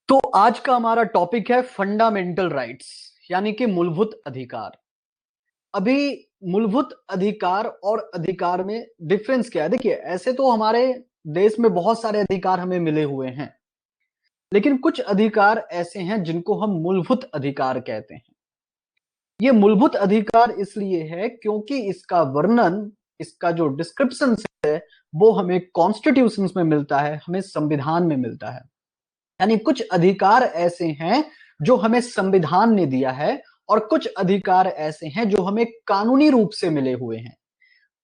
तो आज का हमारा टॉपिक है फंडामेंटल राइट्स यानी कि मूलभूत अधिकार। अभी मूलभूत अधिकार और अधिकार में डिफरेंस क्या है? देखिए, ऐसे तो हमारे देश में बहुत सारे अधिकार हमें मिले हुए हैं, लेकिन कुछ अधिकार ऐसे हैं जिनको हम मूलभूत अधिकार कहते हैं। ये मूलभूत अधिकार इसलिए है क्योंकि इसका वर्णन, इसका जो डिस्क्रिप्शन है वो हमें कॉन्स्टिट्यूशंस में मिलता है, हमें संविधान में मिलता है। यानी कुछ अधिकार ऐसे हैं जो हमें संविधान ने दिया है और कुछ अधिकार ऐसे हैं जो हमें कानूनी रूप से मिले हुए हैं।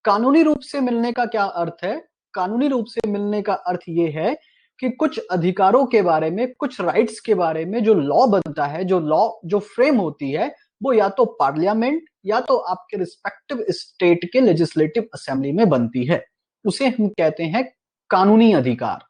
कानूनी रूप से मिलने का क्या अर्थ है? कानूनी रूप से मिलने का अर्थ यह है कि कुछ अधिकारों के बारे में, कुछ राइट्स के बारे में जो लॉ बनता है, जो लॉ जो फ्रेम होती है, वो या तो पार्लियामेंट या तो आपके रिस्पेक्टिव स्टेट के लेजिस्लेटिव असेंबली में बनती है। उसे हम कहते हैं कानूनी अधिकार।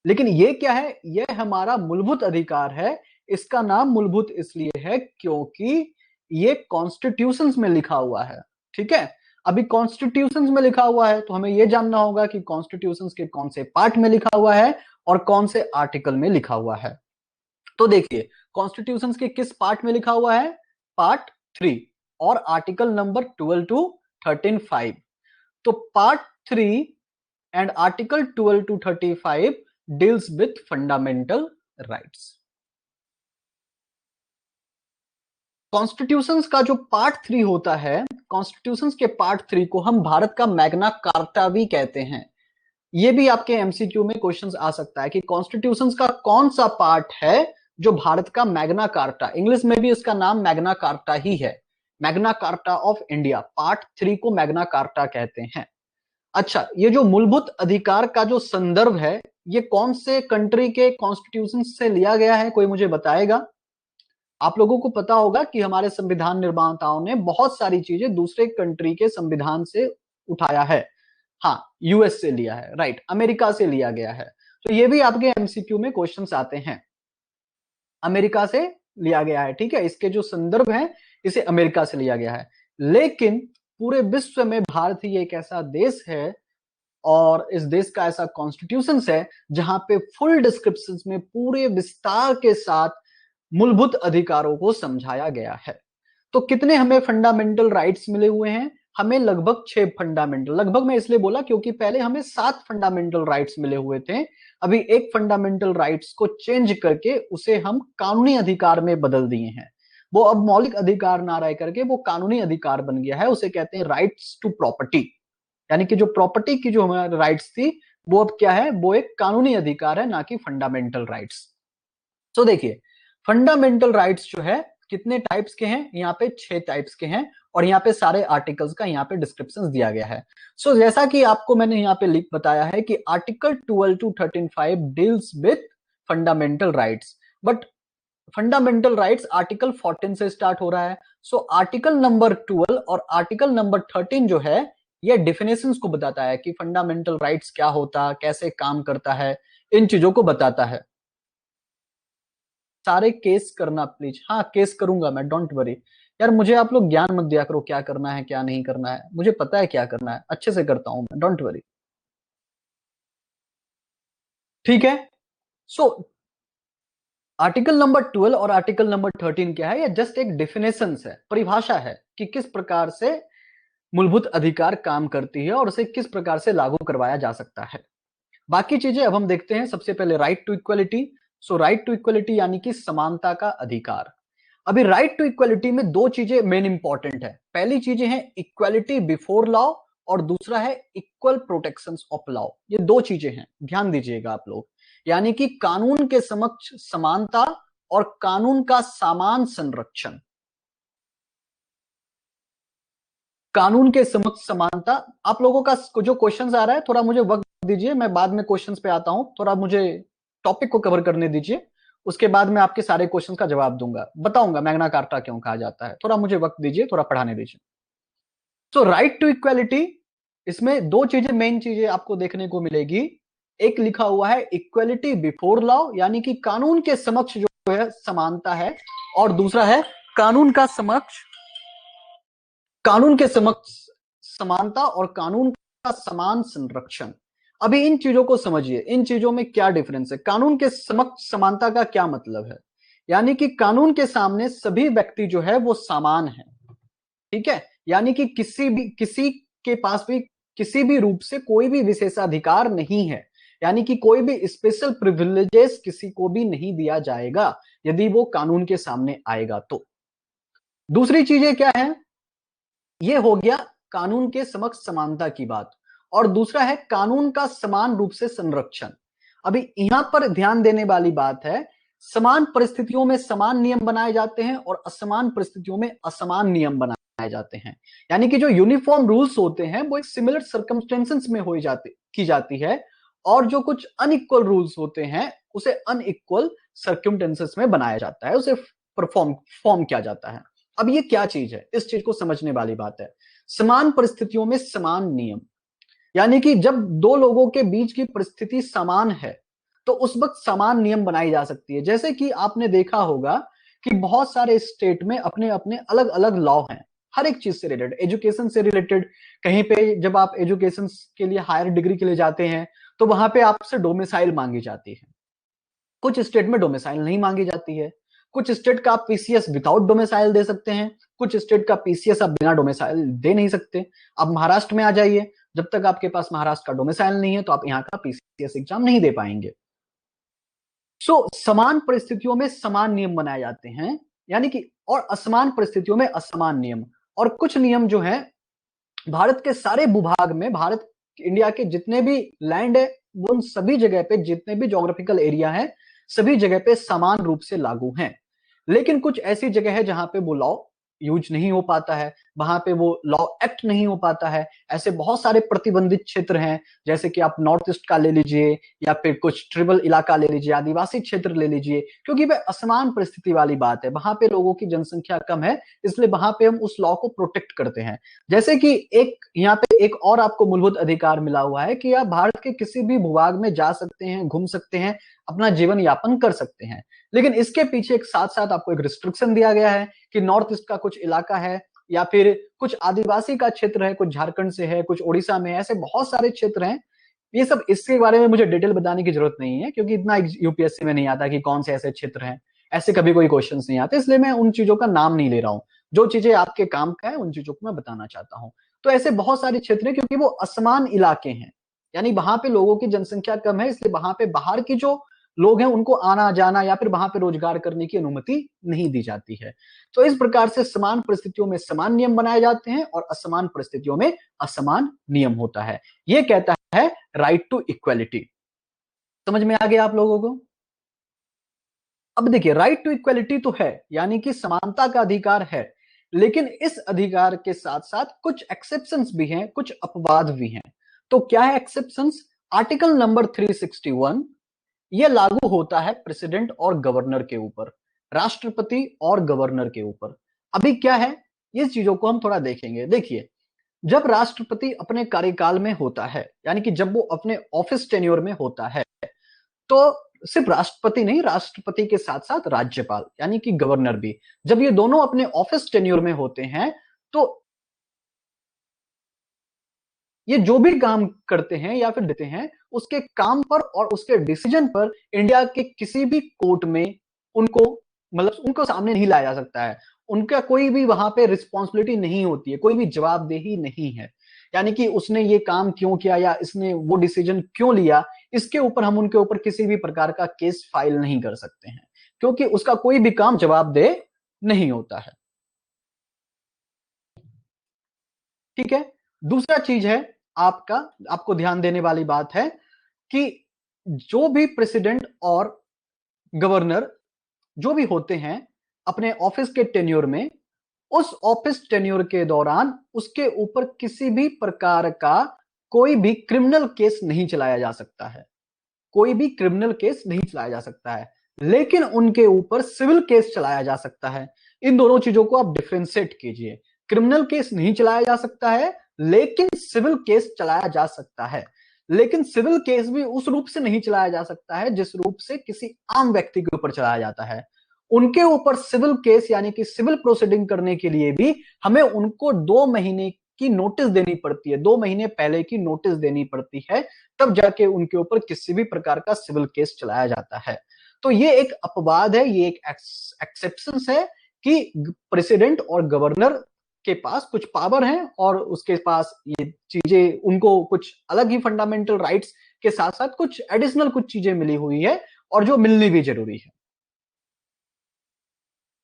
लेकिन ये क्या है? ये हमारा मूलभूत अधिकार है। इसका नाम मूलभूत इसलिए है क्योंकि ये कॉन्स्टिट्यूशंस में लिखा हुआ है। ठीक है, अभी कॉन्स्टिट्यूशंस में लिखा हुआ है तो हमें यह जानना होगा कि कॉन्स्टिट्यूशंस के कौन से पार्ट में लिखा हुआ है और कौन से आर्टिकल में लिखा हुआ है। तो देखिए, कॉन्स्टिट्यूशंस के किस पार्ट में लिखा हुआ है? पार्ट 3 और आर्टिकल नंबर 12 टू 13(5). तो part 3 and article 12 to 35 deals with fundamental rights। Constitutions का जो पार्ट 3 होता है, कॉन्स्टिट्यूशंस के पार्ट 3 को हम भारत का मैग्ना कार्टा भी कहते हैं। ये भी आपके एमसीक्यू में क्वेश्चंस आ सकता है कि कॉन्स्टिट्यूशंस का कौन सा पार्ट है जो भारत का मैग्ना कार्टा, इंग्लिश में भी इसका नाम मैग्ना कार्टा ही है, Magna carta of India. Part 3 को मैग्ना कार्टा कहते हैं। अच्छा, ये जो मूलभूत अधिकार का जो संदर्भ है, ये कौन से कंट्री के कॉन्स्टिट्यूशन से लिया गया है? कोई मुझे बताएगा? आप लोगों को पता होगा कि हमारे संविधान निर्माताओं ने बहुत सारी चीजें दूसरे कंट्री के संविधान से उठाया है। हाँ, यूएस से लिया है, राइट, अमेरिका से लिया गया है। तो ये भी आपके एमसीक्यू में क्वेश्चंस आते हैं, अमेरिका से लिया गया है। ठीक है, इसके जो संदर्भ है इसे अमेरिका से लिया गया है। लेकिन पूरे विश्व में भारत ही एक ऐसा देश है और इस देश का ऐसा कॉन्स्टिट्यूशन है जहां पे फुल डिस्क्रिप्शन में पूरे विस्तार के साथ मूलभूत अधिकारों को समझाया गया है। तो कितने हमें फंडामेंटल राइट्स मिले हुए हैं? हमें लगभग 6 फंडामेंटल, लगभग मैं इसलिए बोला क्योंकि पहले हमें 7 फंडामेंटल राइट्स मिले हुए थे। अभी एक फंडामेंटल राइट्स को चेंज करके उसे हम कानूनी अधिकार में बदल दिए हैं। वो अब मौलिक अधिकार ना रह करके वो कानूनी अधिकार बन गया है। उसे कहते हैं राइट्स टू प्रॉपर्टी, यानी कि जो प्रॉपर्टी की जो हमारी राइट्स थी वो अब क्या है? वो एक कानूनी अधिकार है, ना कि फंडामेंटल राइट्स। तो देखिए, फंडामेंटल राइट्स जो है कितने टाइप्स के हैं? यहाँ पे 6 टाइप्स के हैं और यहाँ पे सारे आर्टिकल्स का यहाँ पे डिस्क्रिप्शन दिया गया है। सो जैसा कि आपको मैंने यहाँ पे लिख बताया है कि article 12 to 13(5) deals with fundamental rights, but fundamental rights article 14 से स्टार्ट हो रहा है। सो आर्टिकल नंबर 12 और आर्टिकल नंबर 13 जो है ये डेफिनेशंस को बताता है कि फंडामेंटल राइट्स क्या होता, कैसे काम करता है, इन चीजों को बताता है। सारे केस करना प्लीज। हाँ, केस करूंगा मैं, डोंट वरी। यार मुझे आप लोग ज्ञान मत दिया करो क्या करना है क्या नहीं करना है, मुझे पता है क्या करना है, अच्छे से करता हूं मैं, डोंट वरी। ठीक है, सो आर्टिकल नंबर 12 और आर्टिकल नंबर 13 क्या है? ये जस्ट एक डेफिनेशन है, परिभाषा है कि किस प्रकार से मूलभूत अधिकार काम करती है और उसे किस प्रकार से लागू करवाया जा सकता है। बाकी चीजें अब हम देखते हैं। सबसे पहले right to equality. So right to equality यानी कि समानता का अधिकार। अभी राइट टू इक्वलिटी में दो चीजें मेन इंपॉर्टेंट है। पहली चीजें हैं इक्वलिटी बिफोर लॉ और दूसरा है इक्वल प्रोटेक्शन ऑफ लॉ। ये दो चीजें हैं, ध्यान दीजिएगा आप लोग। यानी कि कानून के समक्ष समानता और कानून का समान संरक्षण। कानून के समक्ष समानता। आप लोगों का जो क्वेश्चंस आ रहा है थोड़ा मुझे वक्त दीजिए, मैं बाद में क्वेश्चंस पे आता हूं। थोड़ा मुझे टॉपिक को कवर करने दीजिए, उसके बाद मैं आपके सारे क्वेश्चंस का जवाब दूंगा, बताऊंगा मैग्ना कार्टा क्यों कहा जाता है। थोड़ा मुझे वक्त दीजिए, थोड़ा पढ़ाने दीजिए। तो राइट टू इक्वालिटी, इसमें दो चीजें, मेन चीजें आपको देखने को मिलेगी। एक लिखा हुआ है इक्वालिटी बिफोर लॉ, यानी कि कानून के समक्ष जो है समानता है, और दूसरा है कानून का समक्ष, कानून के समक्ष समानता और कानून का समान संरक्षण। अभी इन चीजों को समझिए, इन चीजों में क्या डिफरेंस है। कानून के समक्ष समानता का क्या मतलब है, यानी कि कानून के सामने सभी व्यक्ति जो है वो समान है, ठीक है। यानी कि किसी के पास भी किसी भी रूप से कोई भी विशेषाधिकार नहीं है, यानी कि कोई भी स्पेशल प्रिविलेजेस किसी को भी नहीं दिया जाएगा यदि वो कानून के सामने आएगा तो। दूसरी चीजें क्या है, ये हो गया कानून के समक्ष समानता की बात, और दूसरा है कानून का समान रूप से संरक्षण। अभी यहां पर ध्यान देने वाली बात है, समान परिस्थितियों में समान नियम बनाए जाते हैं और असमान परिस्थितियों में असमान नियम बनाए जाते हैं। यानी कि जो यूनिफॉर्म रूल्स होते हैं वो एक सिमिलर सर्कमस्टेंसेस में की जाती है, और जो कुछ अनइक्वल रूल्स होते हैं उसे अनइक्वल सर्कमस्टेंसेस में बनाया जाता है, उसे फॉर्म किया जाता है। अब ये क्या चीज है, इस चीज को समझने वाली बात है। समान परिस्थितियों में समान नियम, यानी कि जब दो लोगों के बीच की परिस्थिति समान है तो उस वक्त समान नियम बनाई जा सकती है। जैसे कि आपने देखा होगा कि बहुत सारे स्टेट में अपने अपने अलग अलग लॉ हैं, हर एक चीज से रिलेटेड, एजुकेशन से रिलेटेड। कहीं पे जब आप एजुकेशन के लिए हायर डिग्री के लिए जाते हैं तो वहां पे आपसे डोमिसाइल मांगी जाती है, कुछ स्टेट में डोमिसाइल नहीं मांगी जाती है। कुछ स्टेट का आप पीसीएस विदाउट डोमिसाइल दे सकते हैं, कुछ स्टेट का पीसीएस आप बिना डोमिसाइल दे नहीं सकते। अब महाराष्ट्र में आ जाइए, जब तक आपके पास महाराष्ट्र का डोमिसाइल नहीं है तो आप यहाँ का पीसीएस एग्जाम नहीं दे पाएंगे। समान परिस्थितियों में समान नियम बनाए जाते हैं, यानी कि, और असमान परिस्थितियों में असमान नियम। और कुछ नियम जो है भारत के सारे भूभाग में, भारत इंडिया के जितने भी लैंड है वो उन सभी जगह पे, जितने भी ज्योग्राफिकल एरिया है सभी जगह पे समान रूप से लागू हैं। लेकिन कुछ ऐसी जगह है जहां पे वो लॉ यूज नहीं हो पाता है, वहां पे वो लॉ एक्ट नहीं हो पाता है। ऐसे बहुत सारे प्रतिबंधित क्षेत्र हैं, जैसे कि आप नॉर्थ ईस्ट का ले लीजिए, या फिर कुछ ट्रिबल इलाका ले लीजिए, आदिवासी क्षेत्र ले लीजिए, क्योंकि वह असमान परिस्थिति वाली बात है, वहां पे लोगों की जनसंख्या कम है, इसलिए वहां पे हम उस लॉ को प्रोटेक्ट करते हैं। जैसे कि एक यहाँ पे एक और आपको मूलभूत अधिकार मिला हुआ है कि आप भारत के किसी भी भूभाग में जा सकते हैं, घूम सकते हैं, अपना जीवन यापन कर सकते हैं। लेकिन इसके पीछे एक साथ साथ आपको एक रिस्ट्रिक्शन दिया गया है कि नॉर्थ ईस्ट का कुछ इलाका है, या फिर कुछ आदिवासी का क्षेत्र है, कुछ झारखंड से है, कुछ ओडिशा में है, ऐसे बहुत सारे क्षेत्र हैं। ये सब, इसके बारे में मुझे डिटेल बताने की जरूरत नहीं है, क्योंकि इतना यूपीएससी में नहीं आता कि कौन से ऐसे क्षेत्र हैं, ऐसे कभी कोई क्वेश्चन नहीं आते, इसलिए मैं उन चीजों का नाम नहीं ले रहा हूं। जो चीजें आपके काम का है उन चीजों को मैं बताना चाहता हूं। तो ऐसे बहुत सारे क्षेत्र हैं, क्योंकि वो असमान इलाके हैं, यानी वहां पे लोगों की जनसंख्या कम है, इसलिए वहां पे बाहर की जो लोग हैं उनको आना जाना या फिर वहां पे रोजगार करने की अनुमति नहीं दी जाती है। तो इस प्रकार से समान परिस्थितियों में समान नियम बनाए जाते हैं और असमान परिस्थितियों में असमान नियम होता है। ये कहता है राइट टू इक्वालिटी। समझ में आ गया आप लोगों को? अब देखिए, राइट टू इक्वालिटी तो है, यानी कि समानता का अधिकार है, लेकिन इस अधिकार के साथ साथ कुछ एक्सेप्शंस भी हैं, कुछ अपवाद भी हैं। तो क्या है एक्सेप्शंस? आर्टिकल नंबर 361 ये लागू होता है प्रेसिडेंट और गवर्नर के ऊपर, राष्ट्रपति और गवर्नर के ऊपर। अभी क्या है, इस चीजों को हम थोड़ा देखेंगे। देखिए, जब राष्ट्रपति अपने कार्यकाल में होता है, यानी कि जब वो अपने ऑफिस टेन्योर में होता है, तो सिर्फ राष्ट्रपति नहीं, राष्ट्रपति के साथ साथ राज्यपाल यानी कि गवर्नर भी, जब ये दोनों अपने ऑफिस टेन्योर में होते हैं, तो ये जो भी काम करते हैं या फिर देते हैं, उसके काम पर और उसके डिसीजन पर इंडिया के किसी भी कोर्ट में उनको, मतलब उनको सामने नहीं लाया जा सकता है। उनका कोई भी वहां पे रिस्पॉन्सिबिलिटी नहीं होती है, कोई भी जवाबदेही नहीं है। यानी कि उसने ये काम क्यों किया या इसने वो डिसीजन क्यों लिया, इसके ऊपर हम उनके ऊपर किसी भी प्रकार का केस फाइल नहीं कर सकते हैं, क्योंकि उसका कोई भी काम जवाबदेह नहीं होता है। ठीक है। दूसरा चीज है आपका, आपको ध्यान देने वाली बात है कि जो भी प्रेसिडेंट और गवर्नर जो भी होते हैं अपने ऑफिस के टेन्योर में, उस ऑफिस टेन्योर के दौरान उसके ऊपर किसी भी प्रकार का कोई भी क्रिमिनल केस नहीं चलाया जा सकता है, कोई भी क्रिमिनल केस नहीं चलाया जा सकता है, लेकिन उनके ऊपर सिविल केस चलाया जा सकता है। इन दोनों चीजों को आप डिफरेंशिएट कीजिए। क्रिमिनल केस नहीं चलाया जा सकता है, लेकिन सिविल केस चलाया जा सकता है। लेकिन सिविल केस भी उस रूप से नहीं चलाया जा सकता है जिस रूप से किसी आम व्यक्ति के ऊपर चलाया जाता है। उनके ऊपर सिविल केस यानी कि सिविल प्रोसीडिंग करने के लिए भी हमें उनको 2 महीने की नोटिस देनी पड़ती है, 2 महीने पहले की नोटिस देनी पड़ती है, तब जाके उनके ऊपर किसी भी प्रकार का सिविल केस चलाया जाता है। तो ये एक अपवाद है, ये एक एक्सेप्शन है कि प्रेसिडेंट और गवर्नर के पास कुछ पावर है और उसके पास ये चीजें, उनको कुछ अलग ही फंडामेंटल राइट्स के साथ साथ कुछ एडिशनल कुछ चीजें मिली हुई है और जो मिलनी भी जरूरी है।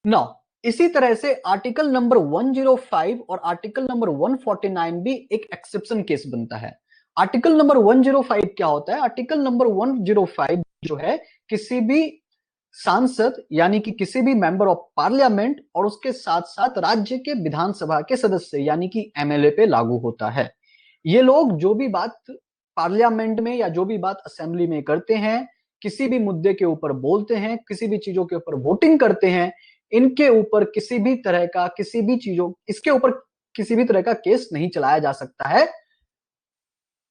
नाउ इसी तरह से आर्टिकल नंबर 105 और आर्टिकल नंबर 149 भी एक एक्सेप्शन केस बनता है। आर्टिकल नंबर 105 क्या होता है? आर्टिकल नंबर 105 जो है किसी भी सांसद यानी कि किसी भी मेंबर ऑफ पार्लियामेंट और उसके साथ साथ राज्य के विधानसभा के सदस्य यानी कि एमएलए पे लागू होता है। ये लोग जो भी बात पार्लियामेंट में या जो भी बात असेंबली में करते हैं, किसी भी मुद्दे के ऊपर बोलते हैं, किसी भी चीजों के ऊपर वोटिंग करते हैं, इनके ऊपर किसी भी तरह का किसी भी चीजों इसके ऊपर किसी भी तरह का केस नहीं चलाया जा सकता है,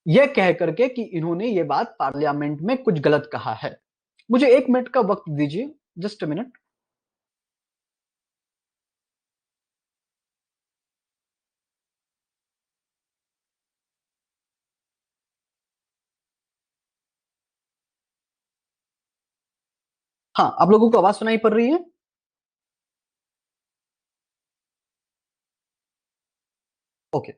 यह कह करके कि इन्होंने ये बात पार्लियामेंट में कुछ गलत कहा है। मुझे 1 मिनट का वक्त दीजिए, जस्ट अ मिनट। हाँ, आप लोगों को आवाज सुनाई पड़ रही है? ओके।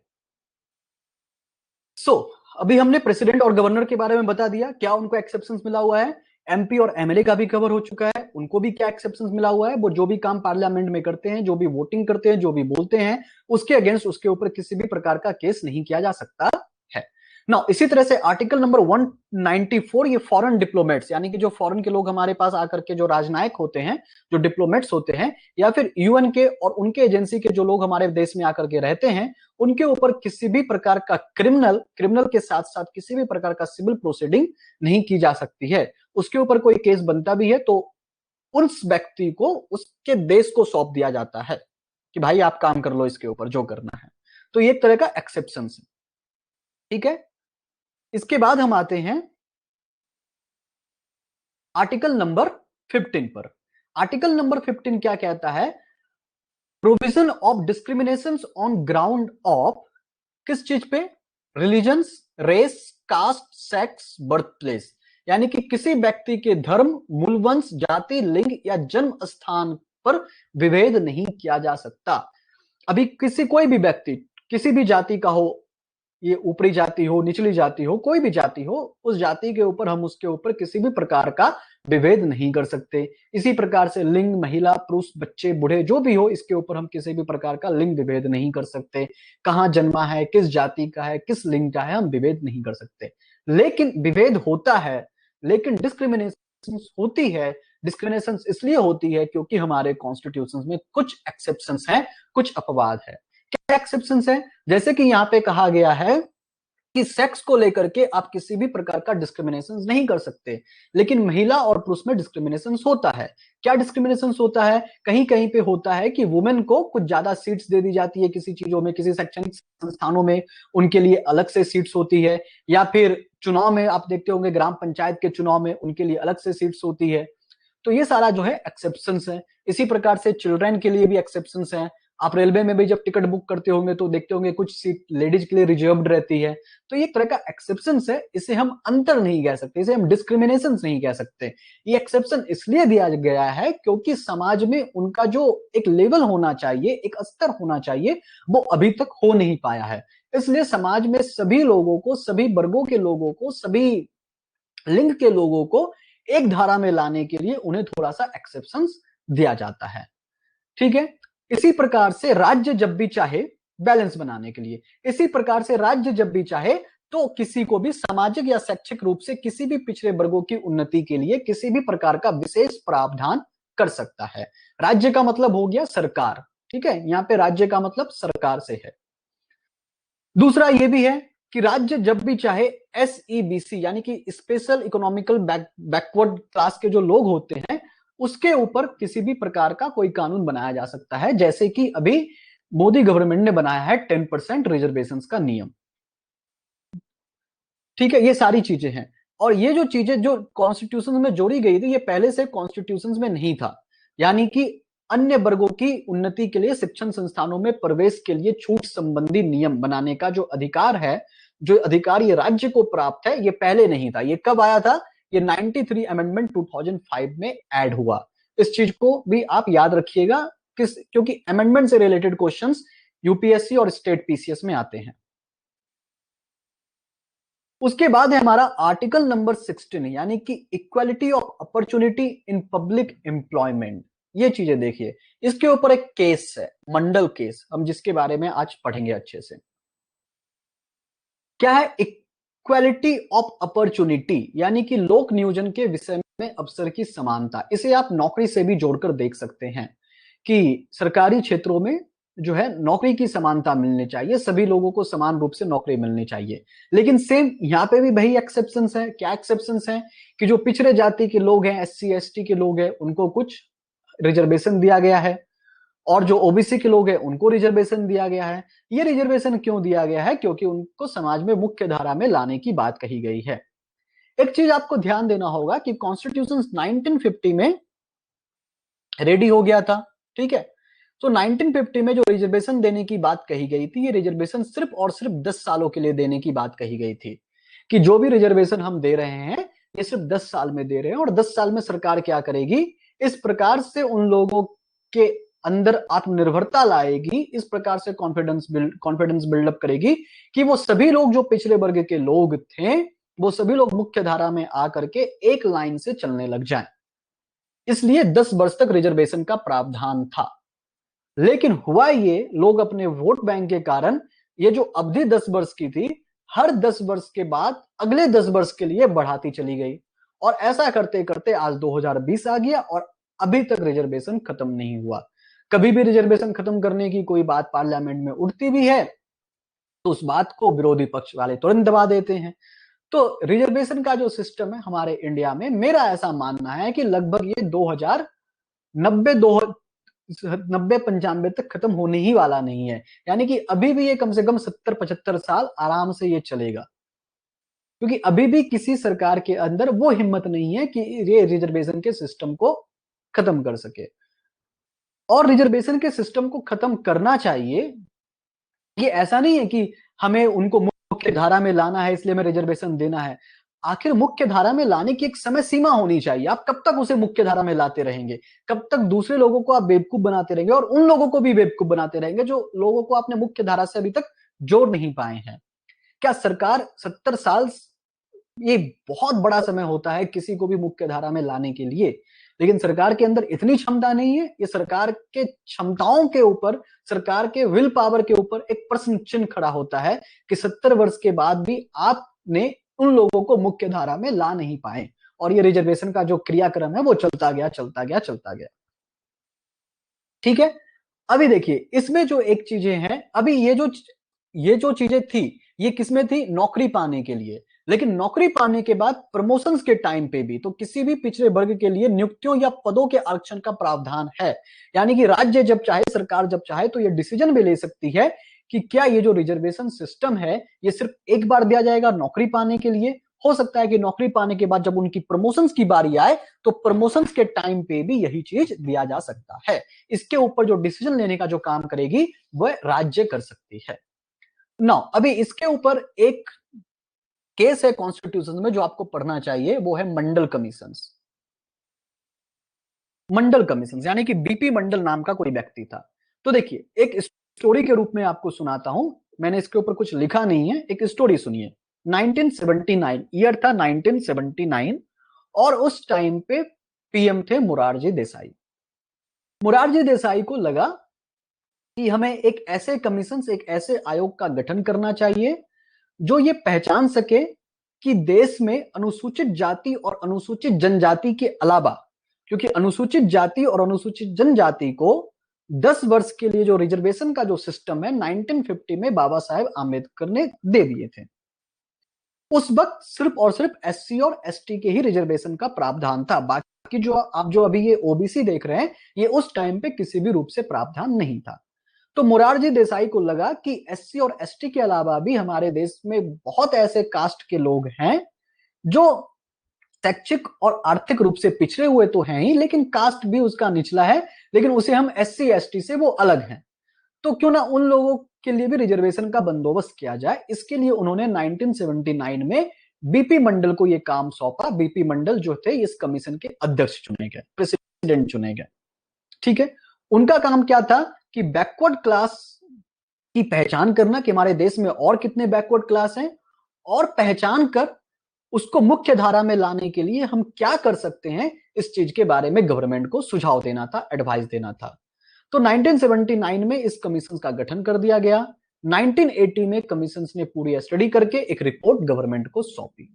सो अभी हमने प्रेसिडेंट और गवर्नर के बारे में बता दिया, क्या उनको एक्सेप्शन मिला हुआ है। एमपी और एमएलए का भी कवर हो चुका है, उनको भी क्या एक्सेप्शन मिला हुआ है। वो जो भी काम पार्लियामेंट में करते हैं, जो भी वोटिंग करते हैं, जो भी बोलते हैं, उसके अगेंस्ट उसके ऊपर किसी भी प्रकार का केस नहीं किया जा सकता है। ना इसी तरह से आर्टिकल नंबर 194, ये फॉरेन डिप्लोमेट्स यानी कि जो फॉरेन के लोग हमारे पास आकर के जो राजनायक होते हैं, जो डिप्लोमेट्स होते हैं, या फिर यूएन के और उनके एजेंसी के जो लोग हमारे देश में आकर के रहते हैं, उनके ऊपर किसी भी प्रकार का क्रिमिनल के साथ साथ किसी भी प्रकार का सिविल प्रोसीडिंग नहीं की जा सकती है। उसके ऊपर कोई केस बनता भी है तो उस व्यक्ति को उसके देश को सौंप दिया जाता है कि भाई आप काम कर लो इसके ऊपर जो करना है। तो ये एक तरह का एक्सेप्शन है, ठीक है। इसके बाद हम आते हैं आर्टिकल नंबर 15 पर। आर्टिकल नंबर 15 क्या कहता है? Provision of discrimination on ground of, किस चीज पे? Religion, race, caste, sex, birth place, यानी कि किसी व्यक्ति के धर्म, मूलवंश, जाति, लिंग या जन्म स्थान पर विभेद नहीं किया जा सकता। अभी किसी कोई भी व्यक्ति किसी भी जाति का हो, ये ऊपरी जाति हो, निचली जाति हो, कोई भी जाति हो, उस जाति के ऊपर हम उसके ऊपर किसी भी प्रकार का विभेद नहीं कर सकते। इसी प्रकार से लिंग, महिला, पुरुष, बच्चे, बूढ़े जो भी हो, इसके ऊपर हम किसी भी प्रकार का लिंग विभेद नहीं कर सकते। कहां जन्मा है, किस जाति का है, किस लिंग का है, हम विभेद नहीं कर सकते। लेकिन विभेद होता है, लेकिन डिस्क्रिमिनेशन होती है। डिस्क्रिमिनेशन इसलिए होती है क्योंकि हमारे कॉन्स्टिट्यूशन में कुछ एक्सेप्शंस हैं, कुछ अपवाद है। क्या एक्सेप्शंस है? जैसे कि यहाँ पे कहा गया है कि सेक्स को लेकर के आप किसी भी प्रकार का डिस्क्रिमिनेशन नहीं कर सकते, लेकिन महिला और पुरुष में डिस्क्रिमिनेशन होता है। क्या डिस्क्रिमिनेशन होता है? कहीं कहीं पे होता है कि वुमेन को कुछ ज्यादा सीट्स दे दी जाती है किसी चीजों में, किसी शैक्षणिक संस्थानों में उनके लिए अलग से सीट्स होती है, या फिर चुनाव में आप देखते होंगे ग्राम पंचायत के चुनाव में उनके लिए अलग से सीट्स होती है। तो ये सारा जो है एक्सेप्शंस है। इसी प्रकार से चिल्ड्रन के लिए भी एक्सेप्शंस है। आप रेलवे में भी जब टिकट बुक करते होंगे तो देखते होंगे कुछ सीट लेडीज के लिए रिजर्व्ड रहती है। तो ये एक तरह का एक्सेप्शंस है, इसे हम अंतर नहीं कह सकते, इसे हम डिस्क्रिमिनेशन नहीं कह सकते। ये एक्सेप्शन इसलिए दिया गया है क्योंकि समाज में उनका जो एक लेवल होना चाहिए, एक स्तर होना चाहिए, वो अभी तक हो नहीं पाया है। इसलिए समाज में सभी लोगों को, सभी वर्गों के लोगों को, सभी लिंग के लोगों को एक धारा में लाने के लिए उन्हें थोड़ा सा एक्सेप्शंस दिया जाता है, ठीक है। इसी प्रकार से राज्य जब भी चाहे, बैलेंस बनाने के लिए, इसी प्रकार से राज्य जब भी चाहे तो किसी को भी सामाजिक या शैक्षिक रूप से किसी भी पिछड़े वर्गों की उन्नति के लिए किसी भी प्रकार का विशेष प्रावधान कर सकता है। राज्य का मतलब हो गया सरकार, ठीक है, यहां पे राज्य का मतलब सरकार से है। दूसरा ये भी है कि राज्य जब भी चाहे एसईबीसी यानी कि स्पेशल इकोनॉमिकल बैकवर्ड क्लास के जो लोग होते हैं उसके ऊपर किसी भी प्रकार का कोई कानून बनाया जा सकता है, जैसे कि अभी मोदी गवर्नमेंट ने बनाया है 10% रिजर्वेशन का नियम, ठीक है। ये सारी चीजें हैं और ये जो चीजें जो कॉन्स्टिट्यूशन में जोड़ी गई थी ये पहले से कॉन्स्टिट्यूशन में नहीं था, यानी कि अन्य वर्गों की उन्नति के लिए शिक्षण संस्थानों में प्रवेश के लिए छूट संबंधी नियम बनाने का जो अधिकार है, जो अधिकार ये राज्य को प्राप्त है, ये पहले नहीं था। ये कब आया था? ये 93 अमेंडमेंट 2005 में ऐड हुआ। इस चीज को भी आप याद रखिएगा, क्योंकि अमेंडमेंट से रिलेटेड क्वेश्चंस यूपीएससी और स्टेट पीसीएस में आते हैं। उसके बाद है हमारा आर्टिकल नंबर 16, यानी कि equality of opportunity in public employment. ये चीजें देखिए, इसके ऊपर एक केस है, मंडल केस, हम जिसके बारे में आज पढ़ेंगे अच्छे से। क्या है इक्वालिटी ऑफ अपॉर्चुनिटी? यानी कि लोक नियोजन के विषय में अवसर की समानता। इसे आप नौकरी से भी जोड़कर देख सकते हैं कि सरकारी क्षेत्रों में जो है नौकरी की समानता मिलनी चाहिए, सभी लोगों को समान रूप से नौकरी मिलनी चाहिए। लेकिन सेम यहाँ पे भी वही एक्सेप्शंस है। क्या एक्सेप्शंस हैं? कि जो पिछड़े जाति के लोग हैं, एससी एसटी के लोग हैं, उनको कुछ रिजर्वेशन दिया गया है, और जो ओबीसी के लोग हैं उनको रिजर्वेशन दिया गया है। ये रिजर्वेशन क्यों दिया गया है? क्योंकि उनको समाज में मुख्य धारा में लाने की बात कही गई है। एक चीज आपको ध्यान देना होगा कि कॉन्स्टिट्यूशन 1950 में रेडी हो गया था, ठीक है। तो 1950 में जो रिजर्वेशन देने की बात कही गई थी, ये रिजर्वेशन सिर्फ और सिर्फ 10 सालों के लिए देने की बात कही गई थी, कि जो भी रिजर्वेशन हम दे रहे हैं ये सिर्फ 10 साल में दे रहे हैं, और 10 साल में सरकार क्या करेगी, इस प्रकार से उन लोगों के अंदर आत्मनिर्भरता लाएगी, इस प्रकार से कॉन्फिडेंस बिल्डअप करेगी कि वो सभी लोग जो पिछड़े वर्ग के लोग थे, वो सभी लोग मुख्य धारा में आकर के एक लाइन से चलने लग जाएं। इसलिए 10 वर्ष तक रिजर्वेशन का प्रावधान था। लेकिन हुआ ये, लोग अपने वोट बैंक के कारण ये जो अवधि 10 वर्ष की थी, हर 10 वर्ष के बाद अगले 10 वर्ष के लिए बढ़ाती चली गई, और ऐसा करते करते आज 2020 आ गया और अभी तक रिजर्वेशन खत्म नहीं हुआ। कभी भी रिजर्वेशन खत्म करने की कोई बात पार्लियामेंट में उठती भी है तो उस बात को विरोधी पक्ष वाले तुरंत दबा देते हैं। तो रिजर्वेशन का जो सिस्टम है हमारे इंडिया में, मेरा ऐसा मानना है कि लगभग ये 2090 तक खत्म होने ही वाला नहीं है। यानी कि अभी भी ये कम से कम 70-75 साल आराम से ये चलेगा, क्योंकि अभी भी किसी सरकार के अंदर वो हिम्मत नहीं है कि ये रिजर्वेशन के सिस्टम को खत्म कर सके। और रिजर्वेशन के सिस्टम को खत्म करना चाहिए, ये ऐसा नहीं है कि हमें उनको मुख्य धारा में लाना है इसलिए हमें रिजर्वेशन देना है। आखिर मुख्य धारा में लाने की एक समय सीमा होनी चाहिए। आप कब तक उसे मुख्य धारा में लाते रहेंगे? कब तक दूसरे लोगों को आप बेवकूफ बनाते रहेंगे, और उन लोगों को भी बेवकूफ बनाते रहेंगे जो लोगों को आपने मुख्य धारा से अभी तक जोड़ नहीं पाए हैं। क्या सरकार 70 साल, ये बहुत बड़ा समय होता है किसी को भी मुख्य धारा में लाने के लिए, लेकिन सरकार के अंदर इतनी क्षमता नहीं है। ये सरकार के क्षमताओं के ऊपर, सरकार के विल पावर के ऊपर एक प्रश्न चिन्ह खड़ा होता है कि 70 वर्ष के बाद भी आपने उन लोगों को मुख्य धारा में ला नहीं पाए, और ये रिजर्वेशन का जो क्रियाक्रम है वो चलता गया चलता गया चलता गया। ठीक है। अभी देखिए इसमें जो एक चीजें हैं, अभी ये जो चीजें थी ये किसमें थी? नौकरी पाने के लिए। लेकिन नौकरी पाने के बाद प्रमोशंस के टाइम पे भी तो किसी भी पिछड़े वर्ग के लिए नियुक्तियों या पदों के आरक्षण का प्रावधान है। यानी कि राज्य जब चाहे, सरकार जब चाहे तो ये डिसीजन भी ले सकती है कि क्या ये जो रिजर्वेशन सिस्टम है ये सिर्फ एक बार दिया जाएगा नौकरी पाने के लिए। हो सकता है कि नौकरी पाने के बाद जब उनकी प्रमोशंस की बारी आए तो प्रमोशंस के टाइम पे भी यही चीज दिया जा सकता है। इसके ऊपर जो डिसीजन लेने का जो काम करेगी वह राज्य कर सकती है। नाउ अभी इसके ऊपर एक केस है कॉन्स्टिट्यूशन में जो आपको पढ़ना चाहिए, वो है मंडल कमीशंस। मंडल कमीशंस यानी कि बीपी मंडल नाम का कोई व्यक्ति था। तो देखिए एक स्टोरी के रूप में आपको सुनाता हूं, मैंने इसके ऊपर कुछ लिखा नहीं है, एक स्टोरी सुनिए। 1979 ईयर था, 1979, और उस टाइम पे पीएम थे मुरारजी देसाई। मुरारजी देसाई को लगा कि हमें एक ऐसे कमीशन, एक ऐसे आयोग का गठन करना चाहिए जो ये पहचान सके कि देश में अनुसूचित जाति और अनुसूचित जनजाति के अलावा, क्योंकि अनुसूचित जाति और अनुसूचित जनजाति को 10 वर्ष के लिए जो रिजर्वेशन का जो सिस्टम है 1950 में बाबा साहेब आंबेडकर ने दे दिए थे। उस वक्त सिर्फ और सिर्फ एससी और एसटी के ही रिजर्वेशन का प्रावधान था। बाकी जो आप जो अभी ये ओबीसी देख रहे हैं ये उस टाइम पे किसी भी रूप से प्रावधान नहीं था। तो मुरारजी देसाई को लगा कि एससी और एसटी के अलावा भी हमारे देश में बहुत ऐसे कास्ट के लोग हैं जो शैक्षिक और आर्थिक रूप से पिछड़े हुए तो हैं ही, लेकिन कास्ट भी उसका निचला है, लेकिन उसे हम SC ST से वो अलग हैं, तो क्यों ना उन लोगों के लिए भी रिजर्वेशन का बंदोबस्त किया जाए। इसके लिए उन्होंने 1979 में बीपी मंडल को ये काम सौंपा। बीपी मंडल जो थे इस कमीशन के अध्यक्ष चुने गए, प्रेसिडेंट चुने गए। ठीक है, उनका काम क्या था कि बैकवर्ड क्लास की पहचान करना कि हमारे देश में और कितने बैकवर्ड क्लास हैं, और पहचान कर उसको मुख्य धारा में लाने के लिए हम क्या कर सकते हैं, इस चीज के बारे में गवर्नमेंट को सुझाव देना था, एडवाइस देना था। तो 1979 में इस कमीशन का गठन कर दिया गया। 1980 में कमीशन ने पूरी स्टडी करके एक रिपोर्ट गवर्नमेंट को सौंपी।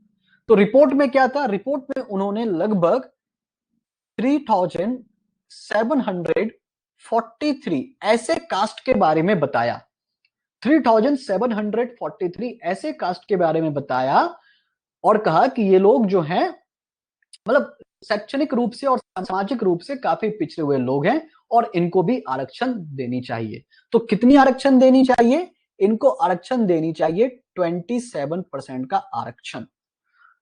तो रिपोर्ट में क्या था, रिपोर्ट में उन्होंने लगभग 3743 ऐसे कास्ट के बारे में बताया। 3743 ऐसे कास्ट के बारे में बताया और कहा कि ये लोग जो हैं मतलब शैक्षणिक रूप से और सामाजिक रूप से काफी पिछड़े हुए लोग हैं और इनको भी आरक्षण देनी चाहिए। तो कितनी आरक्षण देनी चाहिए? इनको आरक्षण देनी चाहिए 27% का आरक्षण।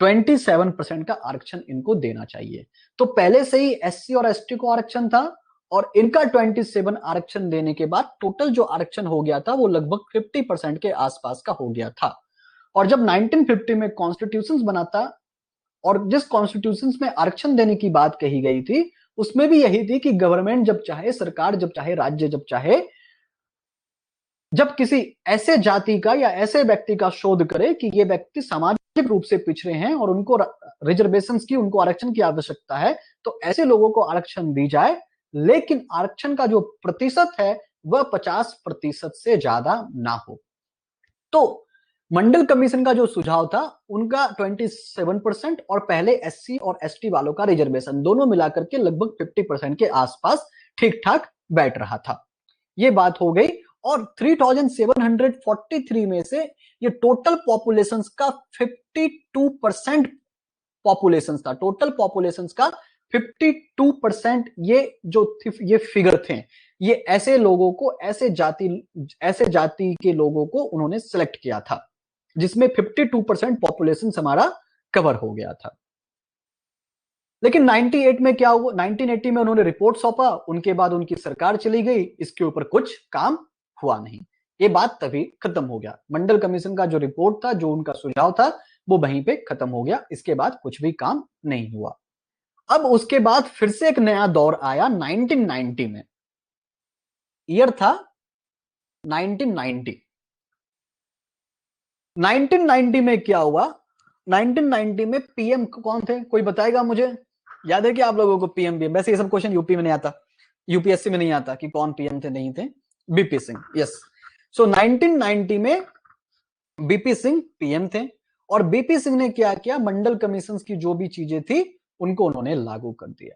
27% का आरक्षण इनको देना चाहिए। तो पहले से ही SC और ST को आरक्षण था और इनका 27 आरक्षण देने के बाद टोटल जो आरक्षण हो गया था वो लगभग 50% के आसपास का हो गया था। और जब 1950 में कॉन्स्टिट्यूशन बना था और जिस कॉन्स्टिट्यूशन में आरक्षण देने की बात कही गई थी उसमें भी यही थी कि गवर्नमेंट जब चाहे, सरकार जब चाहे, राज्य जब चाहे, जब किसी ऐसे जाति का या ऐसे व्यक्ति का शोध करे कि ये व्यक्ति सामाजिक रूप से पिछड़े हैं और उनको रिजर्वेशन की, उनको आरक्षण की आवश्यकता है, तो ऐसे लोगों को आरक्षण दी जाए। लेकिन आरक्षण का जो प्रतिशत है वह 50% से ज्यादा ना हो। तो मंडल कमीशन का जो सुझाव था उनका 27% और पहले SC और ST वालों का रिजर्वेशन दोनों मिलाकर के लगभग 50% के आसपास ठीक ठाक बैठ रहा था। ये बात हो गई। और 3743 में से ये टोटल पॉपुलेशन का 52% पॉपुलेशन था। टोटल पॉपुलेशन का 52% ये जो ये फिगर थे, ये ऐसे लोगों को, ऐसे जाति के लोगों को उन्होंने सिलेक्ट किया था जिसमें 52% पॉपुलेशन हमारा कवर हो गया था। लेकिन 98 में क्या हुआ, 1980 में उन्होंने रिपोर्ट सौंपा, उनके बाद उनकी सरकार चली गई, इसके ऊपर कुछ काम हुआ नहीं। ये बात तभी खत्म हो गया। मंडल कमीशन का जो रिपोर्ट था, जो उनका सुझाव था, वो वहीं पे खत्म हो गया। इसके बाद कुछ भी काम नहीं हुआ। अब उसके बाद फिर से एक नया दौर आया 1990 में। ईयर था 1990। 1990 में क्या हुआ, 1990 में पीएम कौन थे, कोई बताएगा मुझे? याद है कि आप लोगों को पीएम? वैसे ये सब क्वेश्चन यूपी में नहीं आता, यूपीएससी में नहीं आता कि कौन पीएम थे, नहीं थे। BP Singh, yes. सो 1990 में बीपी सिंह पीएम थे और बीपी सिंह ने क्या किया, मंडल कमीशन की जो भी चीजें थी उनको उन्होंने लागू कर दिया।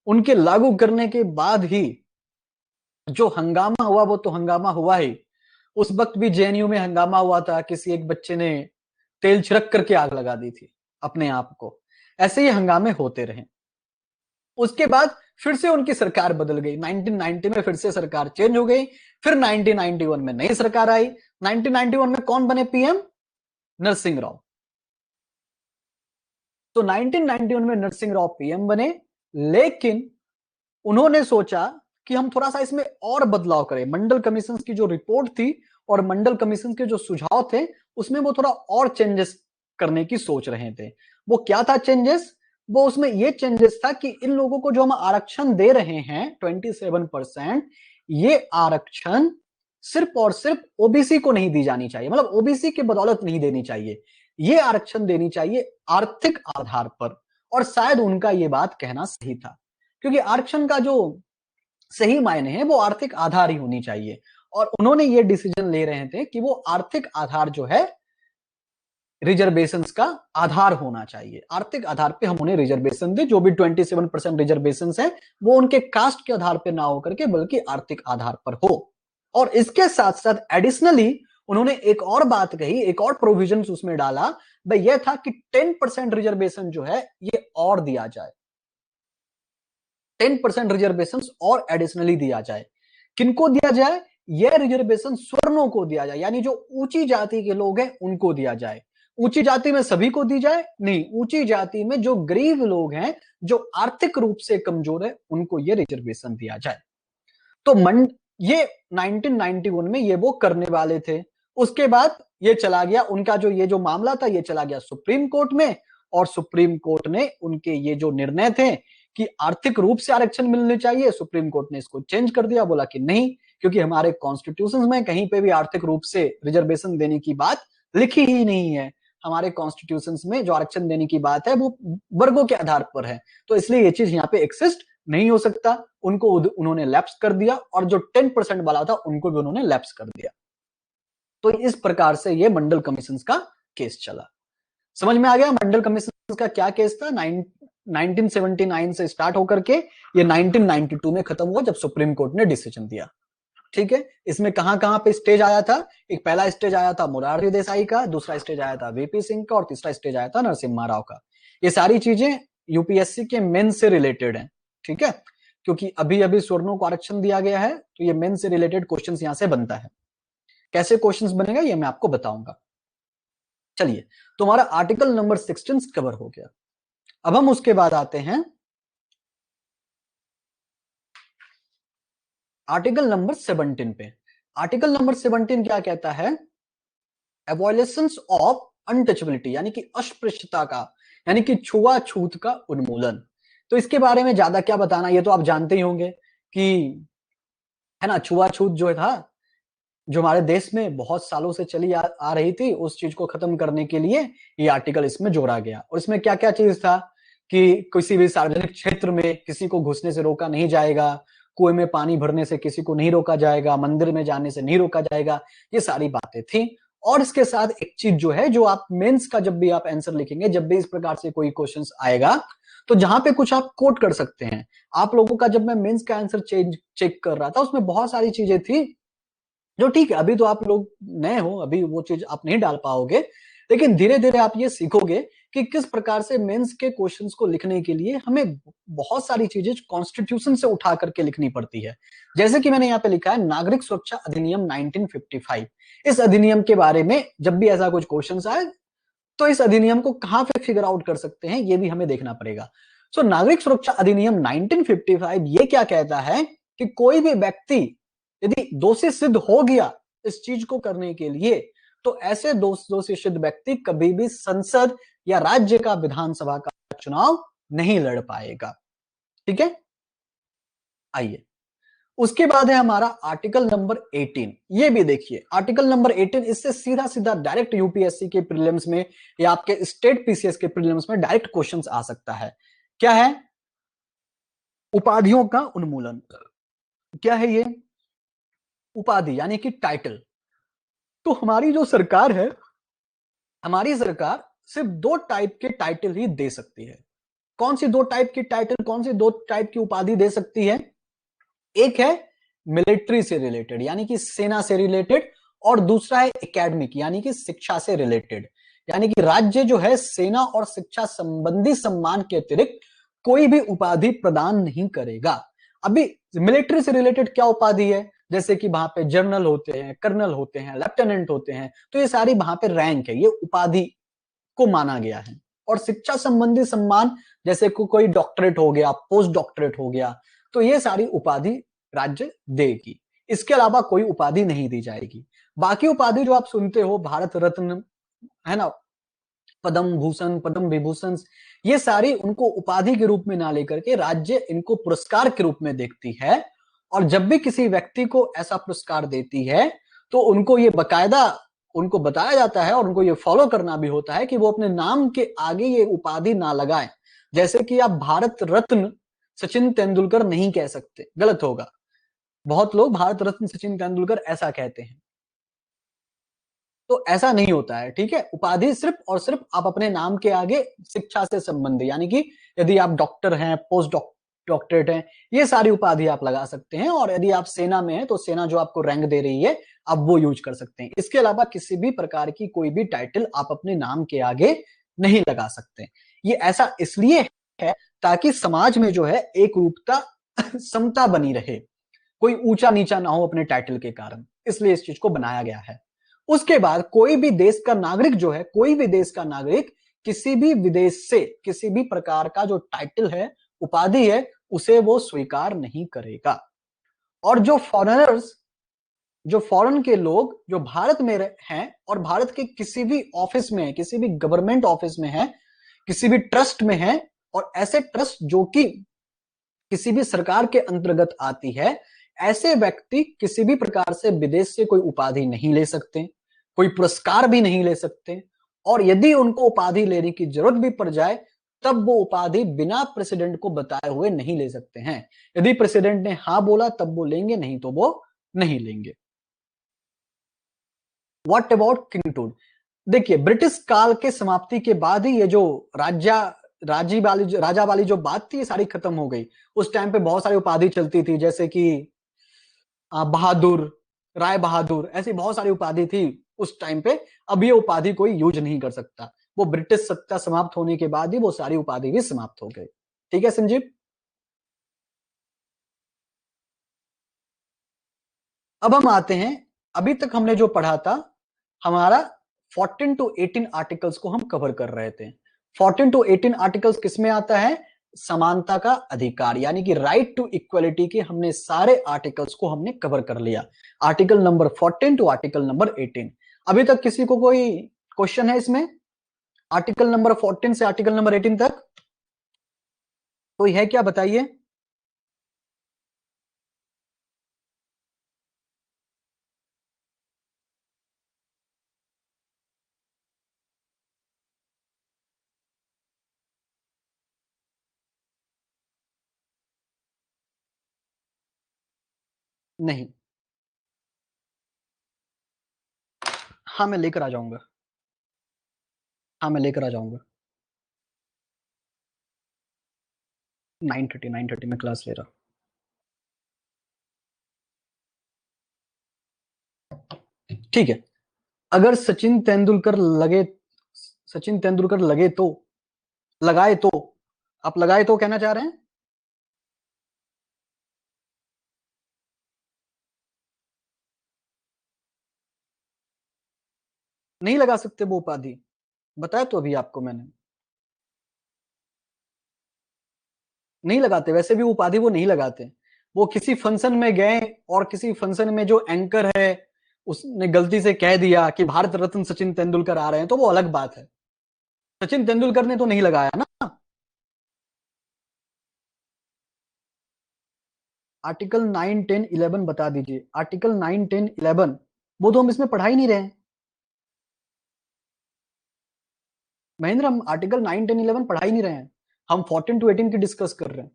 उनके लागू करने के बाद ही जो हंगामा हुआ वो तो हंगामा हुआ ही। उस वक्त भी जेएनयू में हंगामा हुआ था, किसी एक बच्चे ने तेल छिड़क करके आग लगा दी थी अपने आप को। ऐसे ही हंगामे होते रहे। उसके बाद फिर से उनकी सरकार बदल गई। 1990 में फिर से सरकार चेंज हो गई। फिर 1991 में नई सरकार आई। 1991 में कौन बने पीएम? नरसिंह राव। तो 1991 में नरसिंह राव पीएम बने, लेकिन उन्होंने सोचा कि हम थोड़ा सा इसमें और बदलाव करें। मंडल कमीशन की जो रिपोर्ट थी और मंडल कमीशन के जो सुझाव थे उसमें वो थोड़ा और चेंजेस करने की सोच रहे थे। वो क्या था चेंजेस? वो उसमें ये चेंजेस था कि इन लोगों को जो हम आरक्षण दे रहे हैं 27%, ये आरक्षण सिर्फ और सिर्फ ओबीसी को नहीं दी जानी चाहिए, मतलब ओबीसी के बदौलत नहीं देनी चाहिए। ये आरक्षण देनी चाहिए आर्थिक आधार पर। और शायद उनका ये बात कहना सही था, क्योंकि आरक्षण का जो सही मायने हैं वो आर्थिक आधार ही होनी चाहिए। और उन्होंने ये डिसीजन ले रहे थे कि वो आर्थिक आधार जो है रिजर्वेशंस का आधार होना चाहिए। आर्थिक आधार पे हम उन्हें रिजर्वेशन दें। जो भी 27% रिजर्वेशन है वो उनके कास्ट के आधार पे ना हो करके बल्कि आर्थिक आधार पर हो। और इसके साथ साथ एडिशनली उन्होंने एक और बात कही, एक और प्रोविजन उसमें डाला, भाई यह था कि 10% रिजर्वेशन जो है ये और दिया जाए। 10% रिजर्वेशन और एडिशनली दिया जाए। किनको दिया जाए? यह रिजर्वेशन स्वर्णों को दिया जाए, यानी जो ऊंची जाति के लोग हैं उनको दिया जाए। ऊंची जाति में सभी को दी जाए नहीं, ऊंची जाति में जो गरीब लोग हैं, जो आर्थिक रूप से कमजोर है, उनको यह रिजर्वेशन दिया जाए। तो ये 1991 में ये वो करने वाले थे। उसके बाद ये चला गया उनका ये जो मामला था ये चला गया सुप्रीम कोर्ट में, और सुप्रीम कोर्ट ने उनके ये जो निर्णय थे कि आर्थिक रूप से आरक्षण मिलने चाहिए, सुप्रीम कोर्ट ने इसको चेंज कर दिया, बोला कि नहीं, क्योंकि हमारे कॉन्स्टिट्यूशन में कहीं पे भी आर्थिक रूप से रिजर्वेशन देने की बात लिखी ही नहीं है। हमारे कॉन्स्टिट्यूशन में जो आरक्षण देने की बात है वो वर्गों के आधार पर है, तो इसलिए ये चीज यहाँ पे एक्सिस्ट नहीं हो सकता। उनको उन्होंने लैप्स कर दिया, और जो 10% वाला था उनको भी उन्होंने लैप्स कर दिया। तो इस प्रकार से ये मंडल कमीशन का केस चला। समझ में आ गया मंडल कमीशन का क्या केस था? 1979 से स्टार्ट होकर के ये 1992 में खत्म हुआ, जब सुप्रीम कोर्ट ने डिसीजन दिया। ठीक है, इसमें कहां कहां पे स्टेज आया था? एक पहला स्टेज आया था मोरारजी देसाई का, दूसरा स्टेज आया था वीपी सिंह का, और तीसरा स्टेज आया था नरसिम्हा राव का। ये सारी चीजें यूपीएससी के मेन से रिलेटेड है। ठीक है, क्योंकि अभी अभी स्वर्णों को आरक्षण दिया गया है, तो ये मेन से रिलेटेड क्वेश्चंस यहां से बनता है। कैसे क्वेश्चंस बनेगा ये मैं आपको बताऊंगा। चलिए, तुम्हारा आर्टिकल नंबर 16 कवर हो गया। अब हम उसके बाद आते हैं आर्टिकल नंबर 17 पे। आर्टिकल नंबर 17 क्या कहता है? एवॉल्यूशंस ऑफ अनटचेबिलिटी, यानी कि अस्पृश्यता का, यानी कि छुआछूत का उन्मूलन। तो इसके बारे में ज्यादा क्या बताना, ये तो आप जानते ही होंगे कि है ना, छुआछूत जो था, जो हमारे देश में बहुत सालों से चली आ रही थी, उस चीज को खत्म करने के लिए ये आर्टिकल इसमें जोड़ा गया। और इसमें क्या क्या चीज था कि किसी भी सार्वजनिक क्षेत्र में किसी को घुसने से रोका नहीं जाएगा, कुएं में पानी भरने से किसी को नहीं रोका जाएगा, मंदिर में जाने से नहीं रोका जाएगा, ये सारी बातें थी। और इसके साथ एक चीज जो है, जो आप मेंस का जब भी आप आंसर लिखेंगे, जब भी इस प्रकार से कोई क्वेश्चन आएगा, तो जहां पे कुछ आप कोट कर सकते हैं। आप लोगों का जब मैं मेंस का आंसर चेक कर रहा था, उसमें बहुत सारी चीजें थी जो ठीक है, अभी तो आप लोग नए हो, अभी वो चीज आप नहीं डाल पाओगे, लेकिन धीरे धीरे आप ये सीखोगे कि किस प्रकार से मेंस के क्वेश्चंस को लिखने के लिए हमें बहुत सारी चीजें कॉन्स्टिट्यूशन से उठा करके लिखनी पड़ती है। जैसे कि मैंने यहाँ पे लिखा है नागरिक सुरक्षा अधिनियम 1955। इस अधिनियम के बारे में जब भी ऐसा कुछ क्वेश्चन आए, तो इस अधिनियम को कहां पे फिगर आउट कर सकते हैं, ये भी हमें देखना पड़ेगा। सो नागरिक सुरक्षा अधिनियम 1955 ये क्या कहता है कि कोई भी व्यक्ति यदि दोषी सिद्ध हो गया इस चीज को करने के लिए, तो ऐसे दोषी सिद्ध व्यक्ति कभी भी संसद या राज्य का विधानसभा का चुनाव नहीं लड़ पाएगा। ठीक है, आइए उसके बाद है हमारा आर्टिकल नंबर 18। ये भी देखिए, आर्टिकल नंबर 18, इससे सीधा सीधा डायरेक्ट यूपीएससी के प्रीलिम्स में या आपके स्टेट पीसीएस के प्रीलिम्स में डायरेक्ट क्वेश्चंस आ सकता है। क्या है? उपाधियों का उन्मूलन। क्या है ये? उपाधि यानी कि टाइटल। तो हमारी जो सरकार है, हमारी सरकार सिर्फ 2 टाइप के टाइटल ही दे सकती है। कौन सी 2 टाइप की टाइटल, कौन सी 2 टाइप की उपाधि दे सकती है? एक है मिलिट्री से रिलेटेड, यानी कि सेना से रिलेटेड, और दूसरा है एकेडमिक, यानी कि शिक्षा से रिलेटेड। यानी कि राज्य जो है सेना और शिक्षा संबंधी सम्मान के अतिरिक्त कोई भी उपाधि प्रदान नहीं करेगा। अभी मिलिट्री से रिलेटेड क्या उपाधि है? जैसे कि वहां पे जनरल होते हैं, कर्नल होते हैं, लेफ्टिनेंट होते हैं, तो ये सारी वहां पे रैंक है, ये उपाधि को माना गया है। और शिक्षा संबंधी सम्मान, जैसे कोई डॉक्टरेट हो गया, पोस्ट डॉक्टरेट हो गया, तो ये सारी उपाधि राज्य देगी। इसके अलावा कोई उपाधि नहीं दी जाएगी। बाकी उपाधि जो आप सुनते हो, भारत रत्न, है ना, पद्म भूषण, पद्म विभूषण, ये सारी उनको उपाधि के रूप में ना लेकर के राज्य इनको पुरस्कार के रूप में देखती है। और जब भी किसी व्यक्ति को ऐसा पुरस्कार देती है, तो उनको ये बकायदा उनको बताया जाता है, और उनको ये फॉलो करना भी होता है कि वो अपने नाम के आगे ये उपाधि ना लगाएं। जैसे कि आप भारत रत्न सचिन तेंदुलकर नहीं कह सकते, गलत होगा। बहुत लोग भारत रत्न सचिन तेंदुलकर ऐसा कहते हैं, तो ऐसा नहीं होता है। ठीक है, उपाधि सिर्फ और सिर्फ आप अपने नाम के आगे शिक्षा से संबंधित, यानी कि यदि आप डॉक्टर हैं, पोस्ट डॉक्टरेट हैं, ये सारी उपाधि आप लगा सकते हैं। और यदि आप सेना में हैं, तो सेना जो आपको रैंक दे रही है, आप वो यूज कर सकते हैं। इसके अलावा किसी भी प्रकार की कोई भी टाइटल आप अपने नाम के आगे नहीं लगा सकते। ये ऐसा इसलिए है ताकि समाज में जो है एक रूपता समता बनी रहे, कोई ऊंचा नीचा ना हो अपने टाइटल के कारण, इसलिए इस चीज को बनाया गया है। उसके बाद कोई भी देश का नागरिक जो है, कोई भी देश का नागरिक किसी भी विदेश से किसी भी प्रकार का जो टाइटल है, उपाधि है, उसे वो स्वीकार नहीं करेगा। और जो फॉरेनर्स, जो फॉरेन के लोग जो भारत में हैं और भारत के किसी भी ऑफिस में, किसी भी गवर्नमेंट ऑफिस में है, किसी भी ट्रस्ट में है, और ऐसे ट्रस्ट जो कि किसी भी सरकार के अंतर्गत आती है, ऐसे व्यक्ति किसी भी प्रकार से विदेश से कोई उपाधि नहीं ले सकते, कोई पुरस्कार भी नहीं ले सकते, और यदि उनको उपाधि लेने की जरूरत भी पड़ जाए तब वो उपाधि बिना प्रेसिडेंट को बताए हुए नहीं ले सकते हैं। यदि प्रेसिडेंट ने हाँ बोला तब वो लेंगे, नहीं तो वो नहीं लेंगे। व्हाट अबाउट किंगटूड? देखिए, ब्रिटिश काल के समाप्ति के बाद ही ये जो राजा वाली जो बात थी, ये सारी खत्म हो गई। उस टाइम पे बहुत सारी उपाधि चलती थी, जैसे कि बहादुर, राय बहादुर, ऐसी बहुत सारी उपाधि थी उस टाइम पे। अब ये उपाधि कोई यूज नहीं कर सकता। वो ब्रिटिश सत्ता समाप्त होने के बाद ही वो सारी उपाधि भी समाप्त हो गई। ठीक है संजीव? अब हम आते हैं, अभी तक हमने जो पढ़ा था, हमारा 14 टू 18 आर्टिकल्स को हम कवर कर रहे थे। 14 टू 18 आर्टिकल्स किसमें आता है? समानता का अधिकार, यानी कि राइट टू इक्वलिटी के हमने सारे आर्टिकल्स को हमने कवर कर लिया। Article number 14 to article number 18। अभी तक किसी को कोई क्वेश्चन है इसमें? आर्टिकल नंबर 14 से आर्टिकल नंबर 18 तक कोई है क्या, बताइए। नहीं? हाँ मैं लेकर आ जाऊंगा। हाँ मैं लेकर आ जाऊंगा। 9:30 में क्लास ले रहा। ठीक है। अगर सचिन तेंदुलकर लगे तो, लगाए तो, आप लगाए तो कहना चाह रहे हैं? नहीं लगा सकते वो उपाधि, बताया तो अभी आपको मैंने। नहीं लगाते, वैसे भी उपाधि वो नहीं लगाते। वो किसी फंक्शन में गए और किसी फंक्शन में जो एंकर है उसने गलती से कह दिया कि भारत रत्न सचिन तेंदुलकर आ रहे हैं, तो वो अलग बात है। सचिन तेंदुलकर ने तो नहीं लगाया ना। आर्टिकल 9, 10, 11 बता दीजिए। आर्टिकल 9, 10, 11 वो तो हम इसमें पढ़ा ही नहीं रहे हैं महेंद्र। हम आर्टिकल 9, 10, 11 पढ़ा ही नहीं रहे हैं। हम 14 टू 18 की डिस्कस कर रहे हैं।